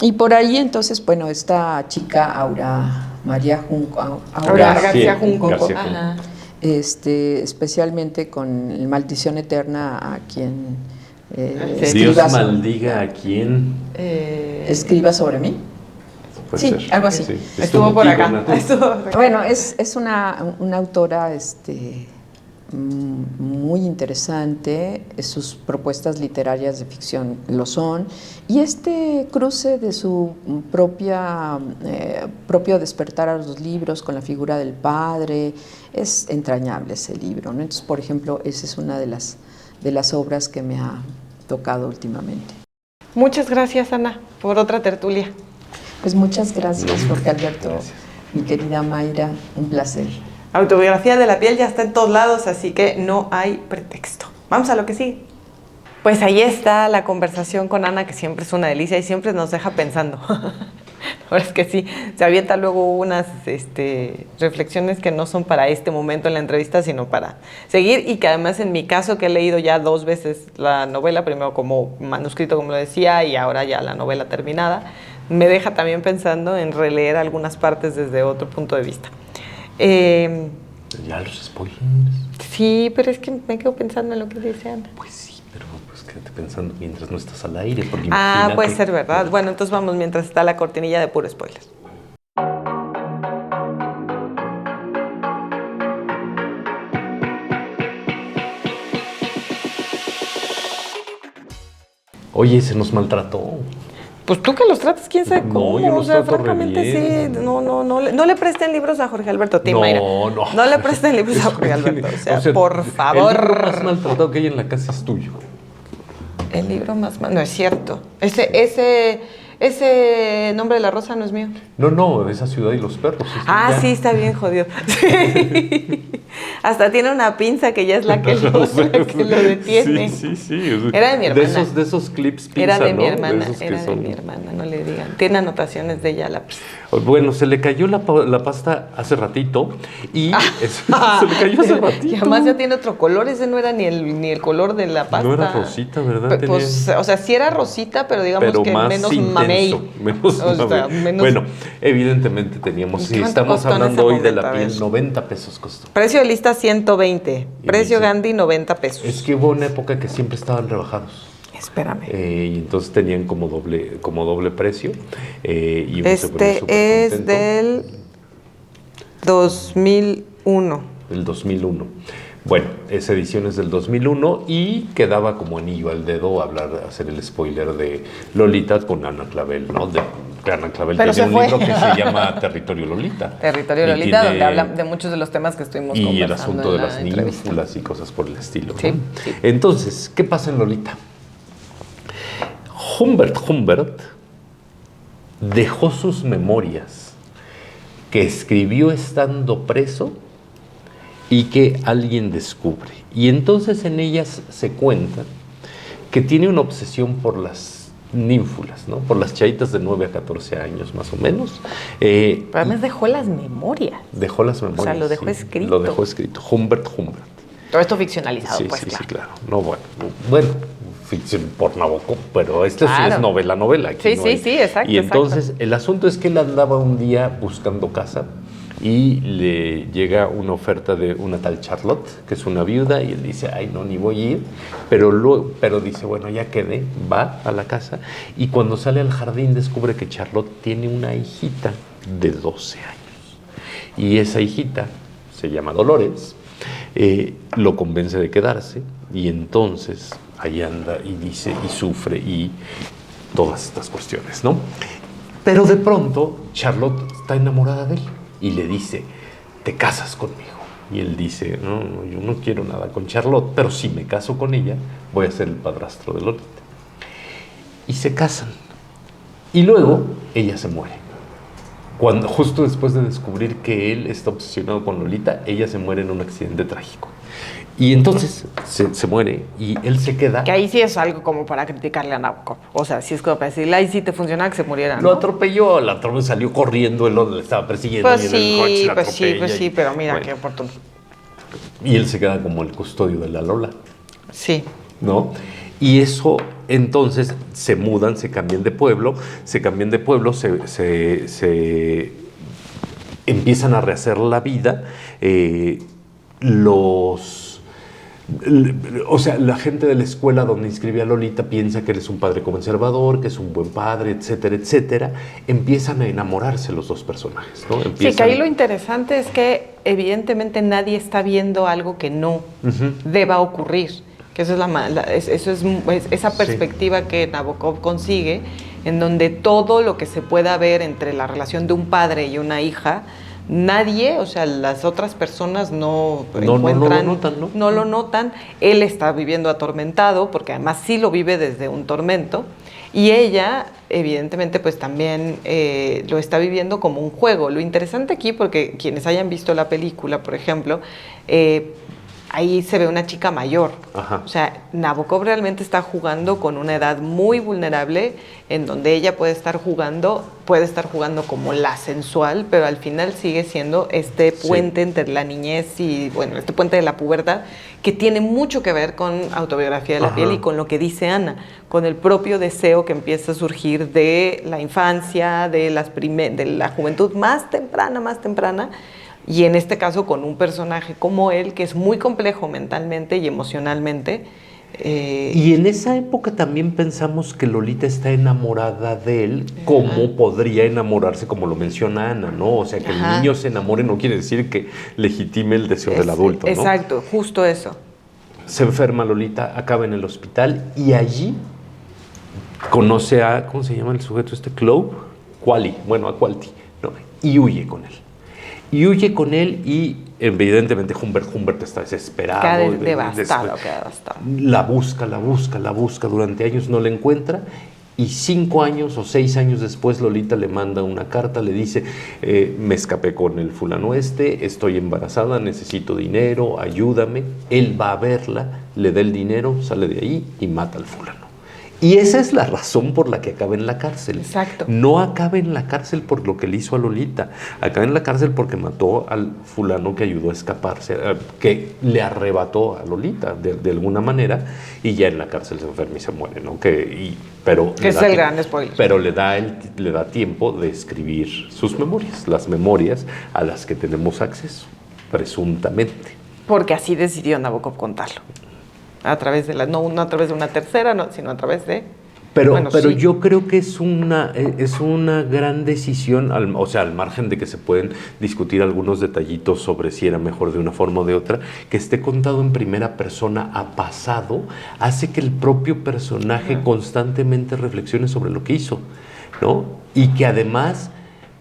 Y por ahí entonces, bueno, esta chica Aura García Junco. Ajá. Especialmente con Maldición Eterna, a quien Dios maldiga a quien escriba sobre mí. Sí, ser. algo así. Sí. Estuvo por acá. Bueno, es una autora muy interesante, sus propuestas literarias de ficción lo son, y este cruce de su propio despertar a los libros con la figura del padre, es entrañable ese libro, ¿no? Entonces, por ejemplo, esa es una de las obras que me ha tocado últimamente. Muchas gracias, Ana, por otra tertulia. Pues muchas gracias, Jorge Alberto, mi querida Mayra, un placer. Autobiografía de la piel ya está en todos lados, así que no hay pretexto. Vamos a lo que sigue. Pues ahí está la conversación con Ana, que siempre es una delicia y siempre nos deja pensando. Ahora es que sí, se avienta luego unas reflexiones que no son para este momento en la entrevista, sino para seguir, y que además en mi caso, que he leído ya 2 veces la novela, primero como manuscrito, como lo decía, y ahora ya la novela terminada, me deja también pensando en releer algunas partes desde otro punto de vista. Ya los spoilers. Sí, pero es que me quedo pensando en lo que dice Ana. Pues sí, pero pues quédate pensando mientras no estás al aire. Porque Puede ser verdad. Bueno, entonces vamos mientras está la cortinilla de puro spoiler. Oye, se nos maltrató. Pues tú que los tratas, quién sabe cómo. No, yo los trato francamente re bien. sí. No le presten libros a Jorge Alberto, Mayra. No le presten libros a Jorge Alberto. O sea, por favor. El libro más maltratado que hay en la casa es tuyo. El libro más no es cierto. Ese Nombre de la Rosa no es mío. No, Esa ciudad y los perros. Sí, está bien jodido. Sí. Hasta tiene una pinza que ya es la que lo detiene. Sí. Era de mi hermana. De esos clips pinza, Era de mi ¿no? hermana, De mi hermana, no le digan. Tiene anotaciones de ella la pinza. Bueno, se le cayó la pasta hace ratito y se le cayó hace ratito. Y además ya tiene otro color, ese no era ni el color de la pasta. No era rosita, ¿verdad? Pues, o sea, sí era rosita, pero digamos que más menos intenso, mamey. Menos. Bueno, evidentemente teníamos, si estamos hablando hoy de la piel, 90 pesos costó. Precio de lista 120, precio Gandhi 90 pesos. Es que hubo una época que siempre estaban rebajados. Espérame. Y entonces tenían como doble precio. Y uno se ponía Este es supercontento. del 2001. Del 2001. Bueno, esa edición es del 2001 y quedaba como anillo al dedo hacer el spoiler de Lolita con Ana Clavel, ¿no? Ana Clavel Pero tiene un libro que se llama Territorio Lolita. Territorio Lolita, donde habla de muchos de los temas que estuvimos conversando. Y el asunto de las entrevista. ninfulas y cosas por el estilo, ¿no? Sí. Entonces, ¿qué pasa en Lolita? Humbert dejó sus memorias que escribió estando preso y que alguien descubre. Y entonces en ellas se cuenta que tiene una obsesión por las ninfulas, ¿no? Por las chavitas de 9 a 14 años más o menos. Pero además dejó las memorias. Dejó las memorias. O sea, lo dejó escrito. Lo dejó escrito. Humbert. Todo esto ficcionalizado, Sí, pues sí, claro. sí, claro. No, bueno, ficción por Nabokov, pero esto sí es novela. Aquí Sí, exacto. Y entonces el asunto es que él andaba un día buscando casa y le llega una oferta de una tal Charlotte, que es una viuda, y él dice, ay, no, ni voy a ir, pero dice, bueno, ya quedé, va a la casa, y cuando sale al jardín descubre que Charlotte tiene una hijita de 12 años, y esa hijita se llama Dolores, lo convence de quedarse, y entonces ahí anda y dice, y sufre, y todas estas cuestiones, ¿no? Pero de pronto Charlotte está enamorada de él, y le dice, te casas conmigo. Y él dice, no, yo no quiero nada con Charlotte, pero si me caso con ella, voy a ser el padrastro de Lolita. Y se casan. Y luego ella se muere. Justo después de descubrir que él está obsesionado con Lolita, ella se muere en un accidente trágico. Y entonces se muere y él se queda. Que ahí sí es algo como para criticarle a Nabokov. O sea, si es como para decirle, ahí sí te funcionaba que se muriera, ¿no? Lo atropelló, salió corriendo, él lo estaba persiguiendo. Pues y en el coche sí, la pues sí, pero mira, bueno, qué oportuno. Y él se queda como el custodio de la Lola, Sí. ¿no? Y eso, entonces, se mudan, se cambian de pueblo, se empiezan a rehacer la vida. O sea, la gente de la escuela donde inscribe a Lolita piensa que él es un padre conservador, que es un buen padre, etcétera, etcétera. Empiezan a enamorarse los dos personajes, ¿no? Sí, que ahí lo interesante es que evidentemente nadie está viendo algo que no deba ocurrir. Que eso es esa perspectiva que Nabokov consigue, en donde todo lo que se pueda ver entre la relación de un padre y una hija, nadie, o sea, las otras personas no lo notan. Él está viviendo atormentado, porque además sí lo vive desde un tormento, y ella, evidentemente, pues también lo está viviendo como un juego. Lo interesante aquí, porque quienes hayan visto la película, por ejemplo, ahí se ve una chica mayor. Ajá. O sea, Nabokov realmente está jugando con una edad muy vulnerable, en donde ella puede estar jugando como la sensual, pero al final sigue siendo este puente entre la niñez y, bueno, este puente de la pubertad, que tiene mucho que ver con Autobiografía de la piel y con lo que dice Ana, con el propio deseo que empieza a surgir de la infancia, de la juventud más temprana, y en este caso con un personaje como él, que es muy complejo mentalmente y emocionalmente. Y en esa época también pensamos que Lolita está enamorada de él, como podría enamorarse, como lo menciona Ana, ¿no? O sea, que el niño se enamore no quiere decir que legitime el deseo del adulto, ¿no? Exacto, justo eso. Se enferma Lolita, acaba en el hospital y allí conoce a, ¿cómo se llama el sujeto este? A Qualti, ¿no? Y huye con él. Y evidentemente Humbert está desesperado. Queda devastado. La busca durante años, no la encuentra. Y 5 años o 6 años después Lolita le manda una carta, le dice, me escapé con el fulano estoy embarazada, necesito dinero, ayúdame. Él va a verla, le da el dinero, sale de ahí y mata al fulano. Y esa es la razón por la que acaba en la cárcel. Exacto. No acaba en la cárcel por lo que le hizo a Lolita. Acaba en la cárcel porque mató al fulano que ayudó a escaparse, que le arrebató a Lolita de alguna manera, y ya en la cárcel se enferma y se muere, ¿no? Que es el gran spoiler. Pero le da tiempo de escribir sus memorias, las memorias a las que tenemos acceso, presuntamente. Porque así decidió Nabokov contarlo. A través de no a través de una tercera, sino a través de... Pero sí. Yo creo que es una gran decisión, al margen de que se pueden discutir algunos detallitos sobre si era mejor de una forma o de otra, que esté contado en primera persona a pasado, hace que el propio personaje constantemente reflexione sobre lo que hizo, ¿no? Y que además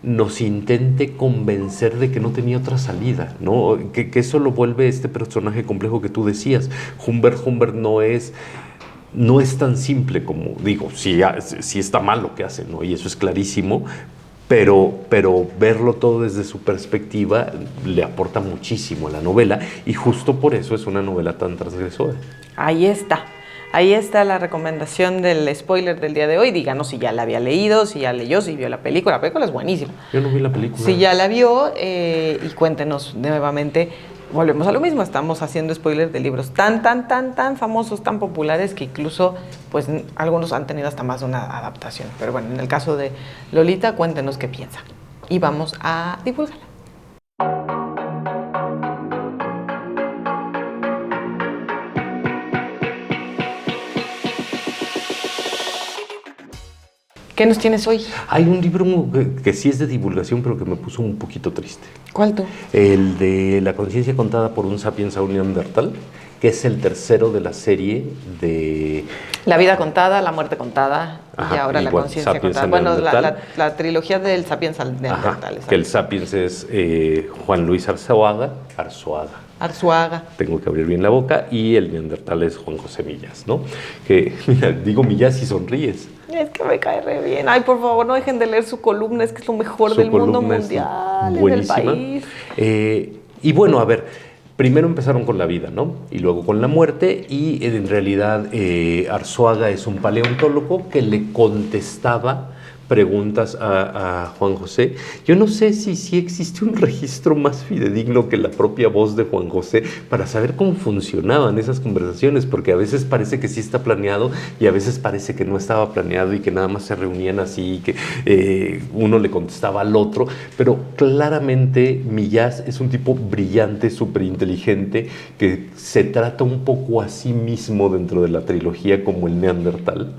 nos intente convencer de que no tenía otra salida, ¿no? Que eso lo vuelve este personaje complejo que tú decías. Humbert no es tan simple como, digo, sí está mal lo que hace, ¿no? Y eso es clarísimo, pero verlo todo desde su perspectiva le aporta muchísimo a la novela, y justo por eso es una novela tan transgresora. Ahí está la recomendación del spoiler del día de hoy. Díganos si ya la había leído, si ya leyó, si vio la película. La película es buenísima. Yo no vi la película. Si ya la vio, y cuéntenos nuevamente. Volvemos a lo mismo, estamos haciendo spoilers de libros tan famosos, tan populares, que incluso pues algunos han tenido hasta más de una adaptación. Pero bueno, en el caso de Lolita, cuéntenos qué piensa. Y vamos a divulgarla. ¿Qué nos tienes hoy? Hay un libro que sí es de divulgación, pero que me puso un poquito triste. ¿Cuál tú? El de La conciencia contada por un sapiens a un neandertal, que es el tercero de la serie de... La vida contada, la muerte contada, y ahora la conciencia contada. Bueno, la trilogía del sapiens al neandertal. Que el sapiens es Juan Luis Arzuaga. Tengo que abrir bien la boca. Y el neandertal es Juan José Millás, ¿no? Que, mira, digo Millás y sonríes. Es que me cae re bien. Ay, por favor, no dejen de leer su columna, es que es lo mejor del mundo mundial, en el país. Y bueno, a ver, primero empezaron con la vida, ¿no? Y luego con la muerte, y en realidad Arzuaga es un paleontólogo que le contestaba preguntas a Juan José. Yo no sé si existe un registro más fidedigno que la propia voz de Juan José para saber cómo funcionaban esas conversaciones, porque a veces parece que sí está planeado y a veces parece que no estaba planeado y que nada más se reunían así y que uno le contestaba al otro, pero claramente Millás es un tipo brillante, súper inteligente, que se trata un poco a sí mismo dentro de la trilogía como el Neandertal,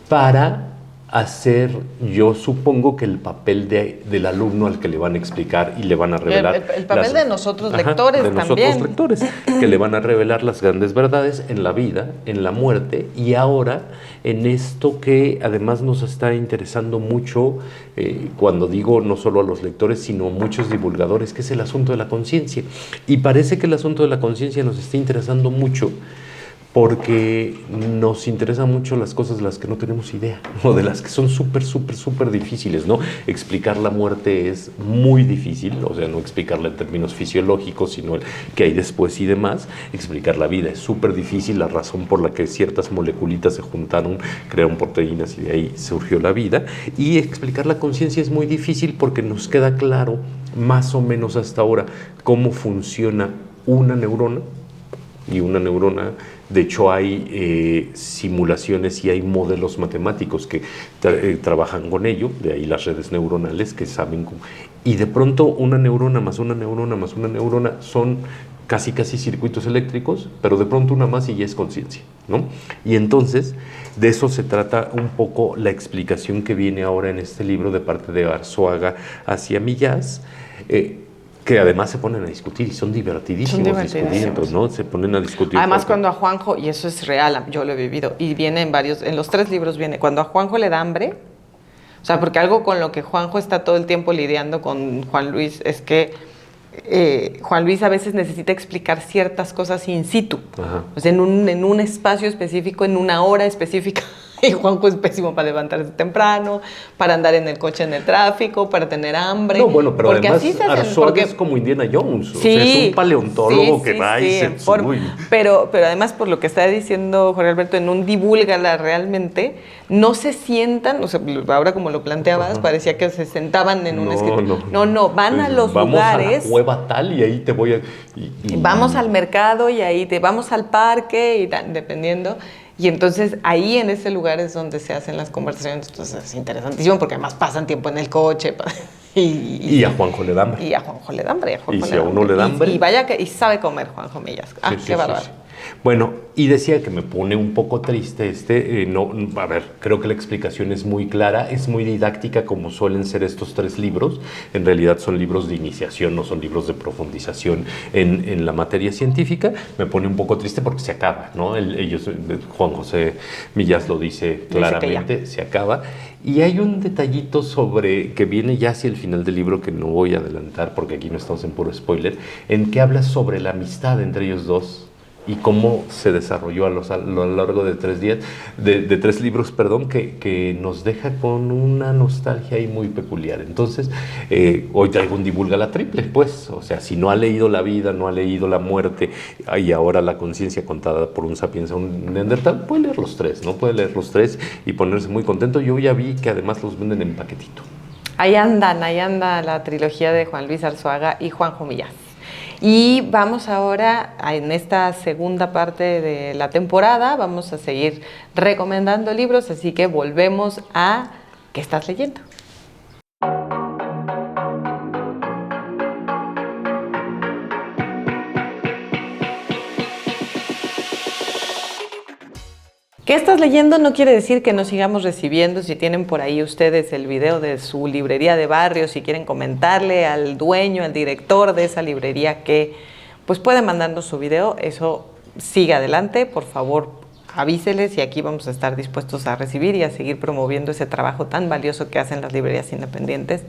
para hacer, yo supongo que el papel del alumno al que le van a explicar y le van a revelar. El papel de nosotros lectores de también. nosotros lectores, que le van a revelar las grandes verdades en la vida, en la muerte y ahora en esto que además nos está interesando mucho, cuando digo no solo a los lectores, sino a muchos divulgadores, que es el asunto de la conciencia. Y parece que el asunto de la conciencia nos está interesando mucho, porque nos interesan mucho las cosas de las que no tenemos idea, o de las que son súper difíciles, ¿no? Explicar la muerte es muy difícil, o sea, no explicarla en términos fisiológicos, sino el que hay después y demás. Explicar la vida es súper difícil, la razón por la que ciertas moleculitas se juntaron, crearon proteínas y de ahí surgió la vida. Y explicar la conciencia es muy difícil porque nos queda claro, más o menos hasta ahora, cómo funciona una neurona, y una neurona, de hecho hay simulaciones y hay modelos matemáticos que trabajan con ello, de ahí las redes neuronales que saben cómo, y de pronto una neurona más una neurona más una neurona son casi circuitos eléctricos, pero de pronto una más y ya es conciencia, ¿no? Y entonces de eso se trata un poco la explicación que viene ahora en este libro de parte de Arzuaga hacia Millás, que además se ponen a discutir y son divertidísimos discutiendo, ¿no? Se ponen a discutir. Además, cuando a Juanjo, y eso es real, yo lo he vivido, y viene en los 3 libros viene, cuando a Juanjo le da hambre, o sea, porque algo con lo que Juanjo está todo el tiempo lidiando con Juan Luis es que Juan Luis a veces necesita explicar ciertas cosas in situ, o sea, en un espacio específico, en una hora específica. Y Juanjo es pésimo para levantarse temprano, para andar en el coche en el tráfico, para tener hambre. No, bueno, pero porque además porque es como Indiana Jones, sí, o sea, es un paleontólogo que va y se sube. Pero además, por lo que está diciendo Jorge Alberto, en un divúlgala realmente, no se sientan, o sea, ahora como lo planteabas, parecía que se sentaban en un escritorio. No, van a los vamos lugares. Vamos a la cueva tal y ahí te voy a... Vamos al mercado y ahí vamos al parque, y dependiendo... Y entonces ahí en ese lugar es donde se hacen las conversaciones. Entonces es interesantísimo porque además pasan tiempo en el coche. Y a Juanjo le da hambre. Y a Juanjo le da hambre. Y si a uno le da hambre. Y vaya que sabe comer Juanjo Millás. Qué bárbaro. Sí. Bueno, y decía que me pone un poco triste a ver, creo que la explicación es muy clara, es muy didáctica como suelen ser estos 3 libros. En realidad son libros de iniciación, no son libros de profundización en la materia científica. Me pone un poco triste porque se acaba, ¿no? Juan José Millás lo dice claramente, se acaba. Y hay un detallito que viene ya hacia el final del libro que no voy a adelantar porque aquí no estamos en puro spoiler, en que habla sobre la amistad entre ellos dos y cómo se desarrolló a lo largo de 3 días, de 3 libros, perdón, que nos deja con una nostalgia ahí muy peculiar. Entonces, hoy traigo un divulga la triple, pues, o sea, si no ha leído la vida, no ha leído la muerte y ahora la conciencia contada por un sapiens, un neandertal, puede leer los 3, ¿no? Puede leer los 3 y ponerse muy contento. Yo ya vi que además los venden en paquetito. Ahí anda la trilogía de Juan Luis Arzuaga y Juanjo Millás. Y vamos ahora, en esta segunda parte de la temporada, vamos a seguir recomendando libros, así que volvemos a ¿qué estás leyendo? ¿Qué estás leyendo? No quiere decir que no sigamos recibiendo. Si tienen por ahí ustedes el video de su librería de barrio, si quieren comentarle al dueño, al director de esa librería que pues puede mandarnos su video, eso sigue adelante, por favor avíseles y aquí vamos a estar dispuestos a recibir y a seguir promoviendo ese trabajo tan valioso que hacen las librerías independientes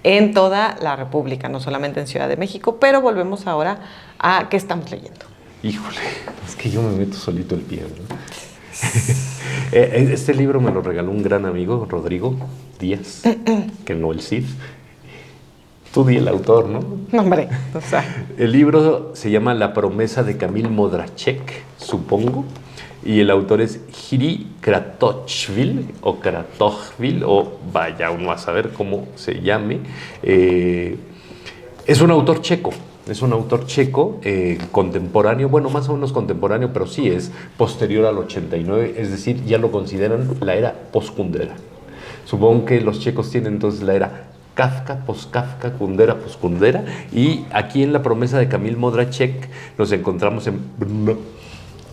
en toda la República, no solamente en Ciudad de México, pero volvemos ahora a ¿qué estamos leyendo? Híjole, es que yo me meto solito el pie, ¿no? Este libro me lo regaló un gran amigo, Rodrigo Díaz, que no el Cid. Tú di el autor, ¿no? No, hombre, o sea, El libro se llama La promesa de Camille Modrachek, supongo, y el autor es Jiri Kratochvil, o vaya uno a saber cómo se llame. Es un autor checo. Contemporáneo, bueno, más o menos contemporáneo, pero sí es posterior al 89, es decir, ya lo consideran la era post-Kundera. Supongo que los checos tienen entonces la era Kafka, post-Kafka, Kundera, post-Kundera, y aquí en La promesa de Camille Modrachek nos encontramos en Brno.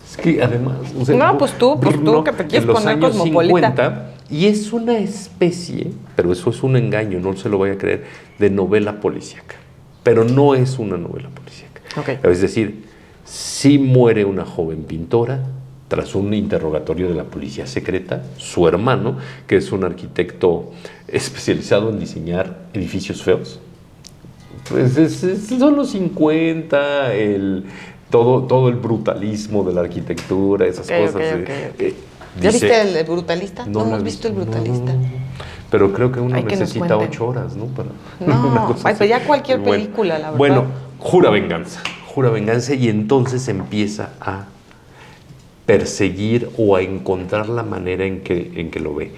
Es que además... O sea, no, pues tú, que te quieres en los poner años cosmopolita. 50, y es una especie, pero eso es un engaño, no se lo voy a creer, de novela policíaca. Pero no es una novela policíaca. Okay. Es decir, sí muere una joven pintora tras un interrogatorio de la policía secreta, su hermano, que es un arquitecto especializado en diseñar edificios feos. Pues son los 50, todo el brutalismo de la arquitectura, esas cosas. Okay. ¿Ya viste el Brutalista? No hemos visto el Brutalista. No. Pero creo que uno necesita 8 horas, ¿no? No, pues ya cualquier película, la verdad. Bueno, jura venganza, y entonces empieza a perseguir o a encontrar la manera en que lo ve.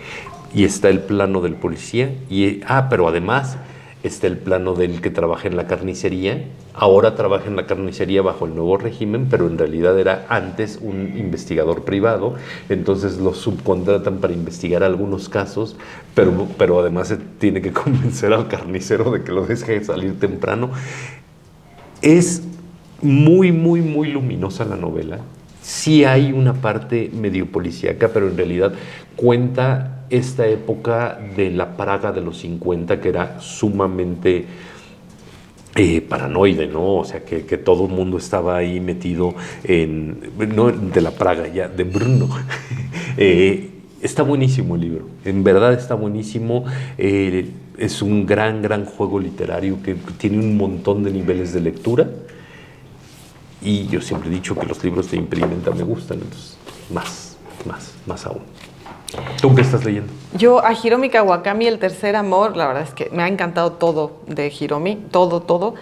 Y está el plano del policía, pero además está el plano del que trabaja en la carnicería. Ahora trabaja en la carnicería bajo el nuevo régimen, pero en realidad era antes un investigador privado, entonces lo subcontratan para investigar algunos casos, pero además se tiene que convencer al carnicero de que lo deje salir temprano. Es muy, muy, muy luminosa la novela. Sí hay una parte medio policíaca, pero en realidad cuenta esta época de la Praga de los 50, que era sumamente paranoide, ¿no? O sea, que todo el mundo estaba ahí metido no de la Praga, ya, de Brno. Está buenísimo el libro, en verdad está buenísimo. Es un gran juego literario que tiene un montón de niveles de lectura. Y yo siempre he dicho que los libros de imprenta me gustan, entonces más aún. ¿Tú qué estás leyendo? Yo a Hiromi Kawakami, El tercer amor, la verdad es que me ha encantado todo de Hiromi, todo.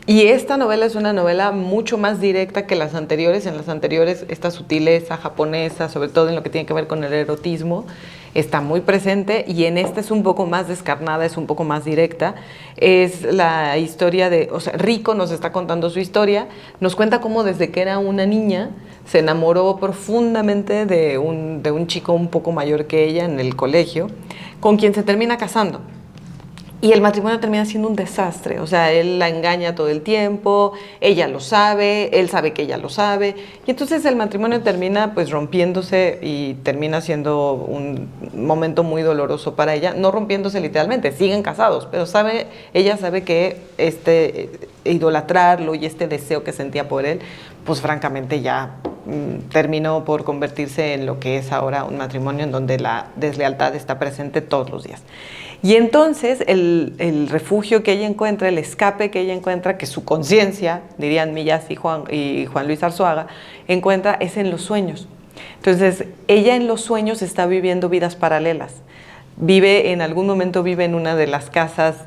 Y esta novela es una novela mucho más directa que las anteriores. En las anteriores esta sutileza japonesa, sobre todo en lo que tiene que ver con el erotismo, está muy presente, y en esta es un poco más descarnada, es un poco más directa. Es la historia Riko nos está contando su historia, nos cuenta cómo desde que era una niña se enamoró profundamente de un chico un poco mayor que ella en el colegio, con quien se termina casando. Y el matrimonio termina siendo un desastre, o sea, él la engaña todo el tiempo, ella lo sabe, él sabe que ella lo sabe, y entonces el matrimonio termina pues rompiéndose y termina siendo un momento muy doloroso para ella, no rompiéndose literalmente, siguen casados, pero ella sabe que idolatrarlo y este deseo que sentía por él, pues francamente ya terminó por convertirse en lo que es ahora un matrimonio en donde la deslealtad está presente todos los días. Y entonces el refugio que ella encuentra, el escape que ella encuentra, que su conciencia, dirían Millás y Juan Luis Arzuaga, encuentra, es en los sueños. Entonces ella en los sueños está viviendo vidas paralelas. En algún momento vive en una de las casas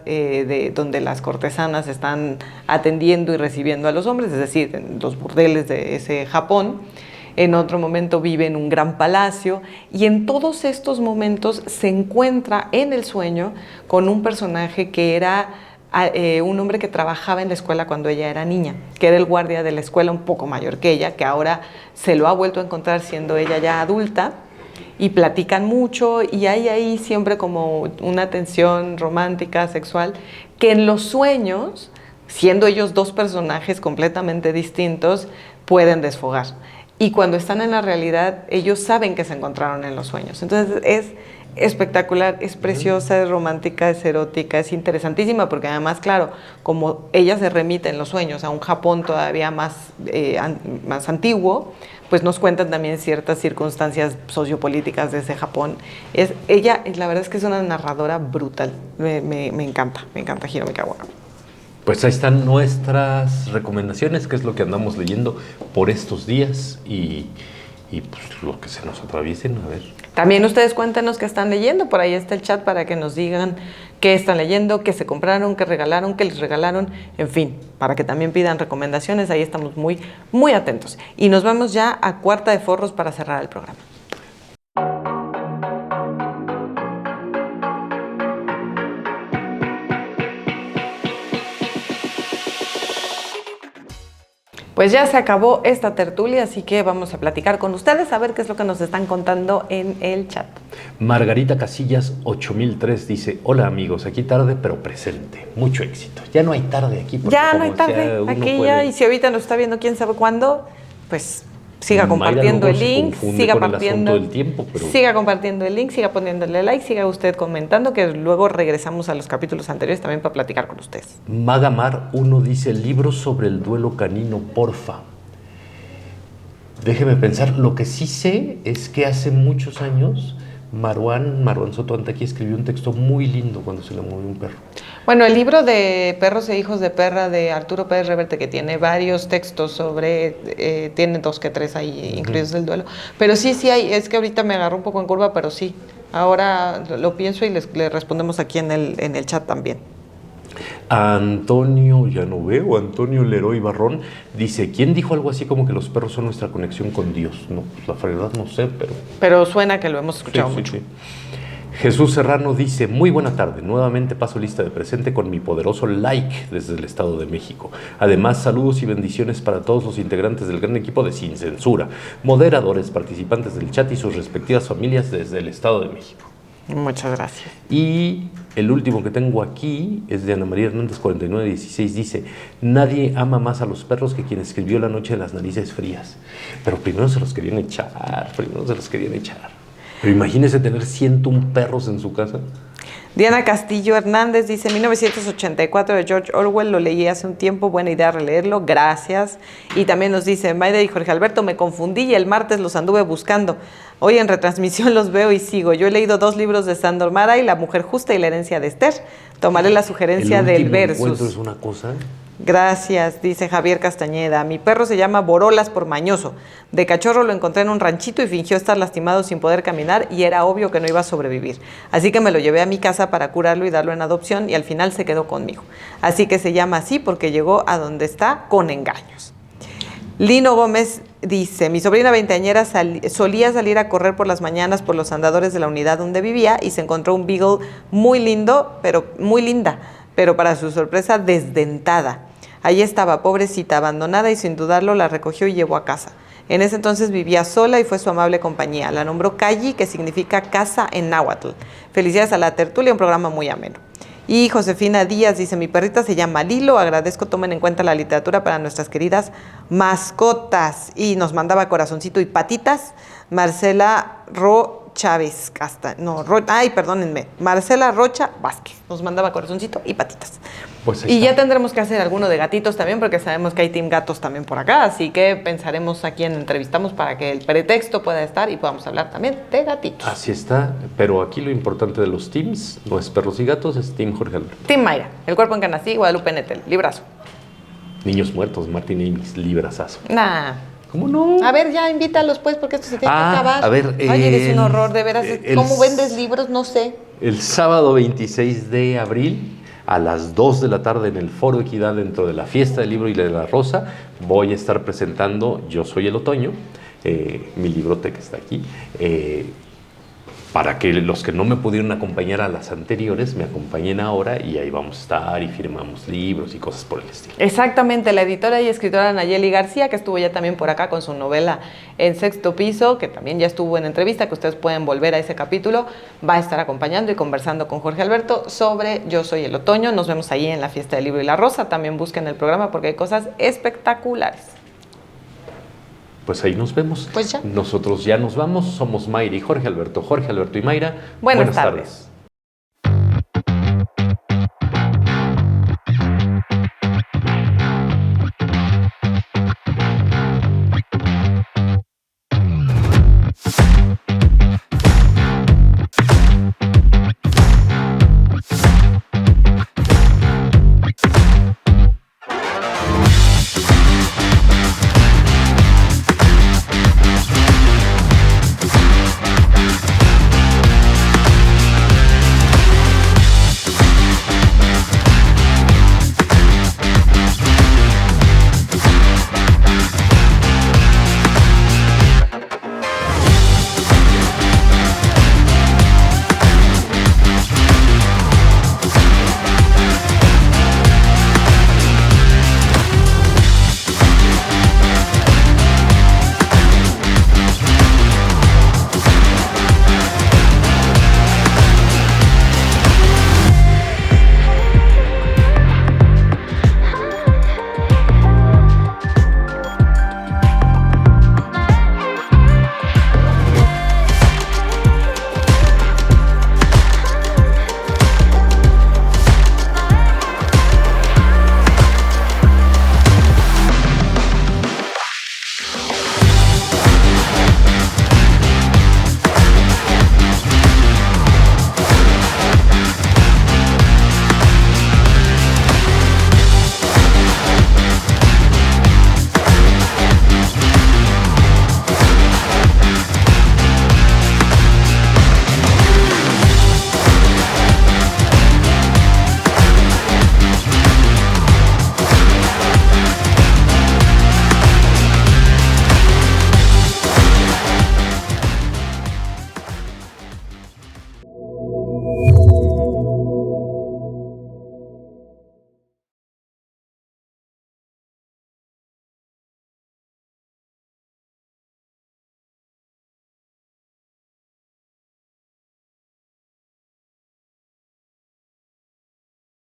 donde las cortesanas están atendiendo y recibiendo a los hombres, es decir, en los burdeles de ese Japón. En otro momento vive en un gran palacio, y en todos estos momentos se encuentra en el sueño con un personaje que era un hombre que trabajaba en la escuela cuando ella era niña, que era el guardia de la escuela, un poco mayor que ella, que ahora se lo ha vuelto a encontrar siendo ella ya adulta, y platican mucho, y hay ahí siempre como una tensión romántica, sexual, que en los sueños, siendo ellos dos personajes completamente distintos, pueden desfogar. Y cuando están en la realidad, ellos saben que se encontraron en los sueños. Entonces es espectacular, es preciosa, es romántica, es erótica, es interesantísima, porque además, claro, como ella se remite en los sueños a un Japón todavía más antiguo, pues nos cuentan también ciertas circunstancias sociopolíticas de ese Japón. Ella, la verdad es que es una narradora brutal. Me encanta Hiromi Kawakami. Pues ahí están nuestras recomendaciones, que es lo que andamos leyendo por estos días, y pues lo que se nos atraviesen, a ver. También ustedes cuéntenos qué están leyendo, por ahí está el chat para que nos digan qué están leyendo, qué se compraron, qué regalaron, qué les regalaron, en fin, para que también pidan recomendaciones, ahí estamos muy, muy atentos. Y nos vamos ya a Cuarta de Forros para cerrar el programa. Pues ya se acabó esta tertulia, así que vamos a platicar con ustedes, a ver qué es lo que nos están contando en el chat. Margarita Casillas 8003 dice: hola amigos, aquí tarde pero presente, mucho éxito. Ya no hay tarde aquí. Ya no hay tarde, aquí puede... ya, y si ahorita nos está viendo quién sabe cuándo, pues siga compartiendo el link, siga compartiendo el tiempo, pero... siga compartiendo el link, siga poniéndole like, siga usted comentando, que luego regresamos a los capítulos anteriores también para platicar con ustedes. Magamar 1 dice: libros sobre el duelo canino, porfa. Déjeme pensar, lo que sí sé es que hace muchos años Marwan Soto Antaqui escribió un texto muy lindo cuando se le murió un perro. Bueno, el libro de Perros e Hijos de Perra de Arturo Pérez Reverte, que tiene varios textos sobre, tiene 2 que 3 ahí incluidos del duelo, pero sí hay, es que ahorita me agarró un poco en curva, pero sí, ahora lo pienso y le respondemos aquí en el chat también. Antonio, ya no veo, Antonio Leroy Barrón dice: ¿quién dijo algo así como que los perros son nuestra conexión con Dios? No, pues la verdad no sé, pero suena que lo hemos escuchado mucho. Sí. Jesús Serrano dice: muy buena tarde, nuevamente paso lista de presente con mi poderoso like desde el Estado de México. Además, saludos y bendiciones para todos los integrantes del gran equipo de Sin Censura, moderadores, participantes del chat y sus respectivas familias desde el Estado de México. Muchas gracias. Y el último que tengo aquí es de Ana María Hernández 4916, dice: nadie ama más a los perros que quien escribió La noche de las narices frías. Pero primero se los querían echar. Pero imagínese tener 101 perros en su casa. Diana Castillo Hernández dice: 1984 de George Orwell, lo leí hace un tiempo, buena idea releerlo, gracias. Y también nos dice Mayra y Jorge Alberto: me confundí y el martes los anduve buscando. Hoy en retransmisión los veo y sigo. Yo he leído 2 libros de Sándor Márai, La mujer justa y La herencia de Esther. Tomaré la sugerencia del Versus. Es una cosa. Gracias, dice Javier Castañeda. Mi perro se llama Borolas por mañoso. De cachorro lo encontré en un ranchito y fingió estar lastimado sin poder caminar y era obvio que no iba a sobrevivir. Así que me lo llevé a mi casa para curarlo y darlo en adopción y al final se quedó conmigo. Así que se llama así porque llegó a donde está con engaños. Lino Gómez dice: mi sobrina veinteañera solía salir a correr por las mañanas por los andadores de la unidad donde vivía y se encontró un beagle muy lindo, muy linda, pero para su sorpresa desdentada. Allí estaba, pobrecita, abandonada, y sin dudarlo la recogió y llevó a casa. En ese entonces vivía sola y fue su amable compañía. La nombró Cayi, que significa casa en náhuatl. Felicidades a la tertulia, un programa muy ameno. Y Josefina Díaz dice: mi perrita se llama Lilo, agradezco tomen en cuenta la literatura para nuestras queridas mascotas. Y nos mandaba corazoncito y patitas. Marcela Chávez Marcela Rocha Vázquez nos mandaba corazoncito y patitas. Pues y ya tendremos que hacer alguno de gatitos también, porque sabemos que hay team gatos también por acá, así que pensaremos a quién entrevistamos para que el pretexto pueda estar y podamos hablar también de gatitos. Así está, pero aquí lo importante de los teams no es perros y gatos, es Team Jorge Alberto. Team Mayra, El cuerpo en Canasí, Guadalupe Nettel, librazo. Niños muertos, Martín Amis, librazazo. Nah. ¿Cómo no? A ver, ya invítalos pues, porque esto se tiene que acabar. A ver, oye, eres un horror, de veras. ¿Cómo vendes libros? No sé. El sábado 26 de abril, a las 2 de la tarde, en el Foro Equidad, dentro de la Fiesta del Libro y de la Rosa, voy a estar presentando Yo soy el otoño, mi libroteca está aquí, para que los que no me pudieron acompañar a las anteriores me acompañen ahora, y ahí vamos a estar y firmamos libros y cosas por el estilo. Exactamente, la editora y escritora Nayeli García, que estuvo ya también por acá con su novela En Sexto Piso, que también ya estuvo en entrevista, que ustedes pueden volver a ese capítulo, va a estar acompañando y conversando con Jorge Alberto sobre Yo soy el otoño. Nos vemos ahí en la Fiesta del Libro y la Rosa, también busquen el programa porque hay cosas espectaculares. Pues ahí nos vemos. Pues ya. Nosotros ya nos vamos. Somos Mayra y Jorge Alberto y Mayra. Buenas tardes.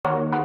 Thank you.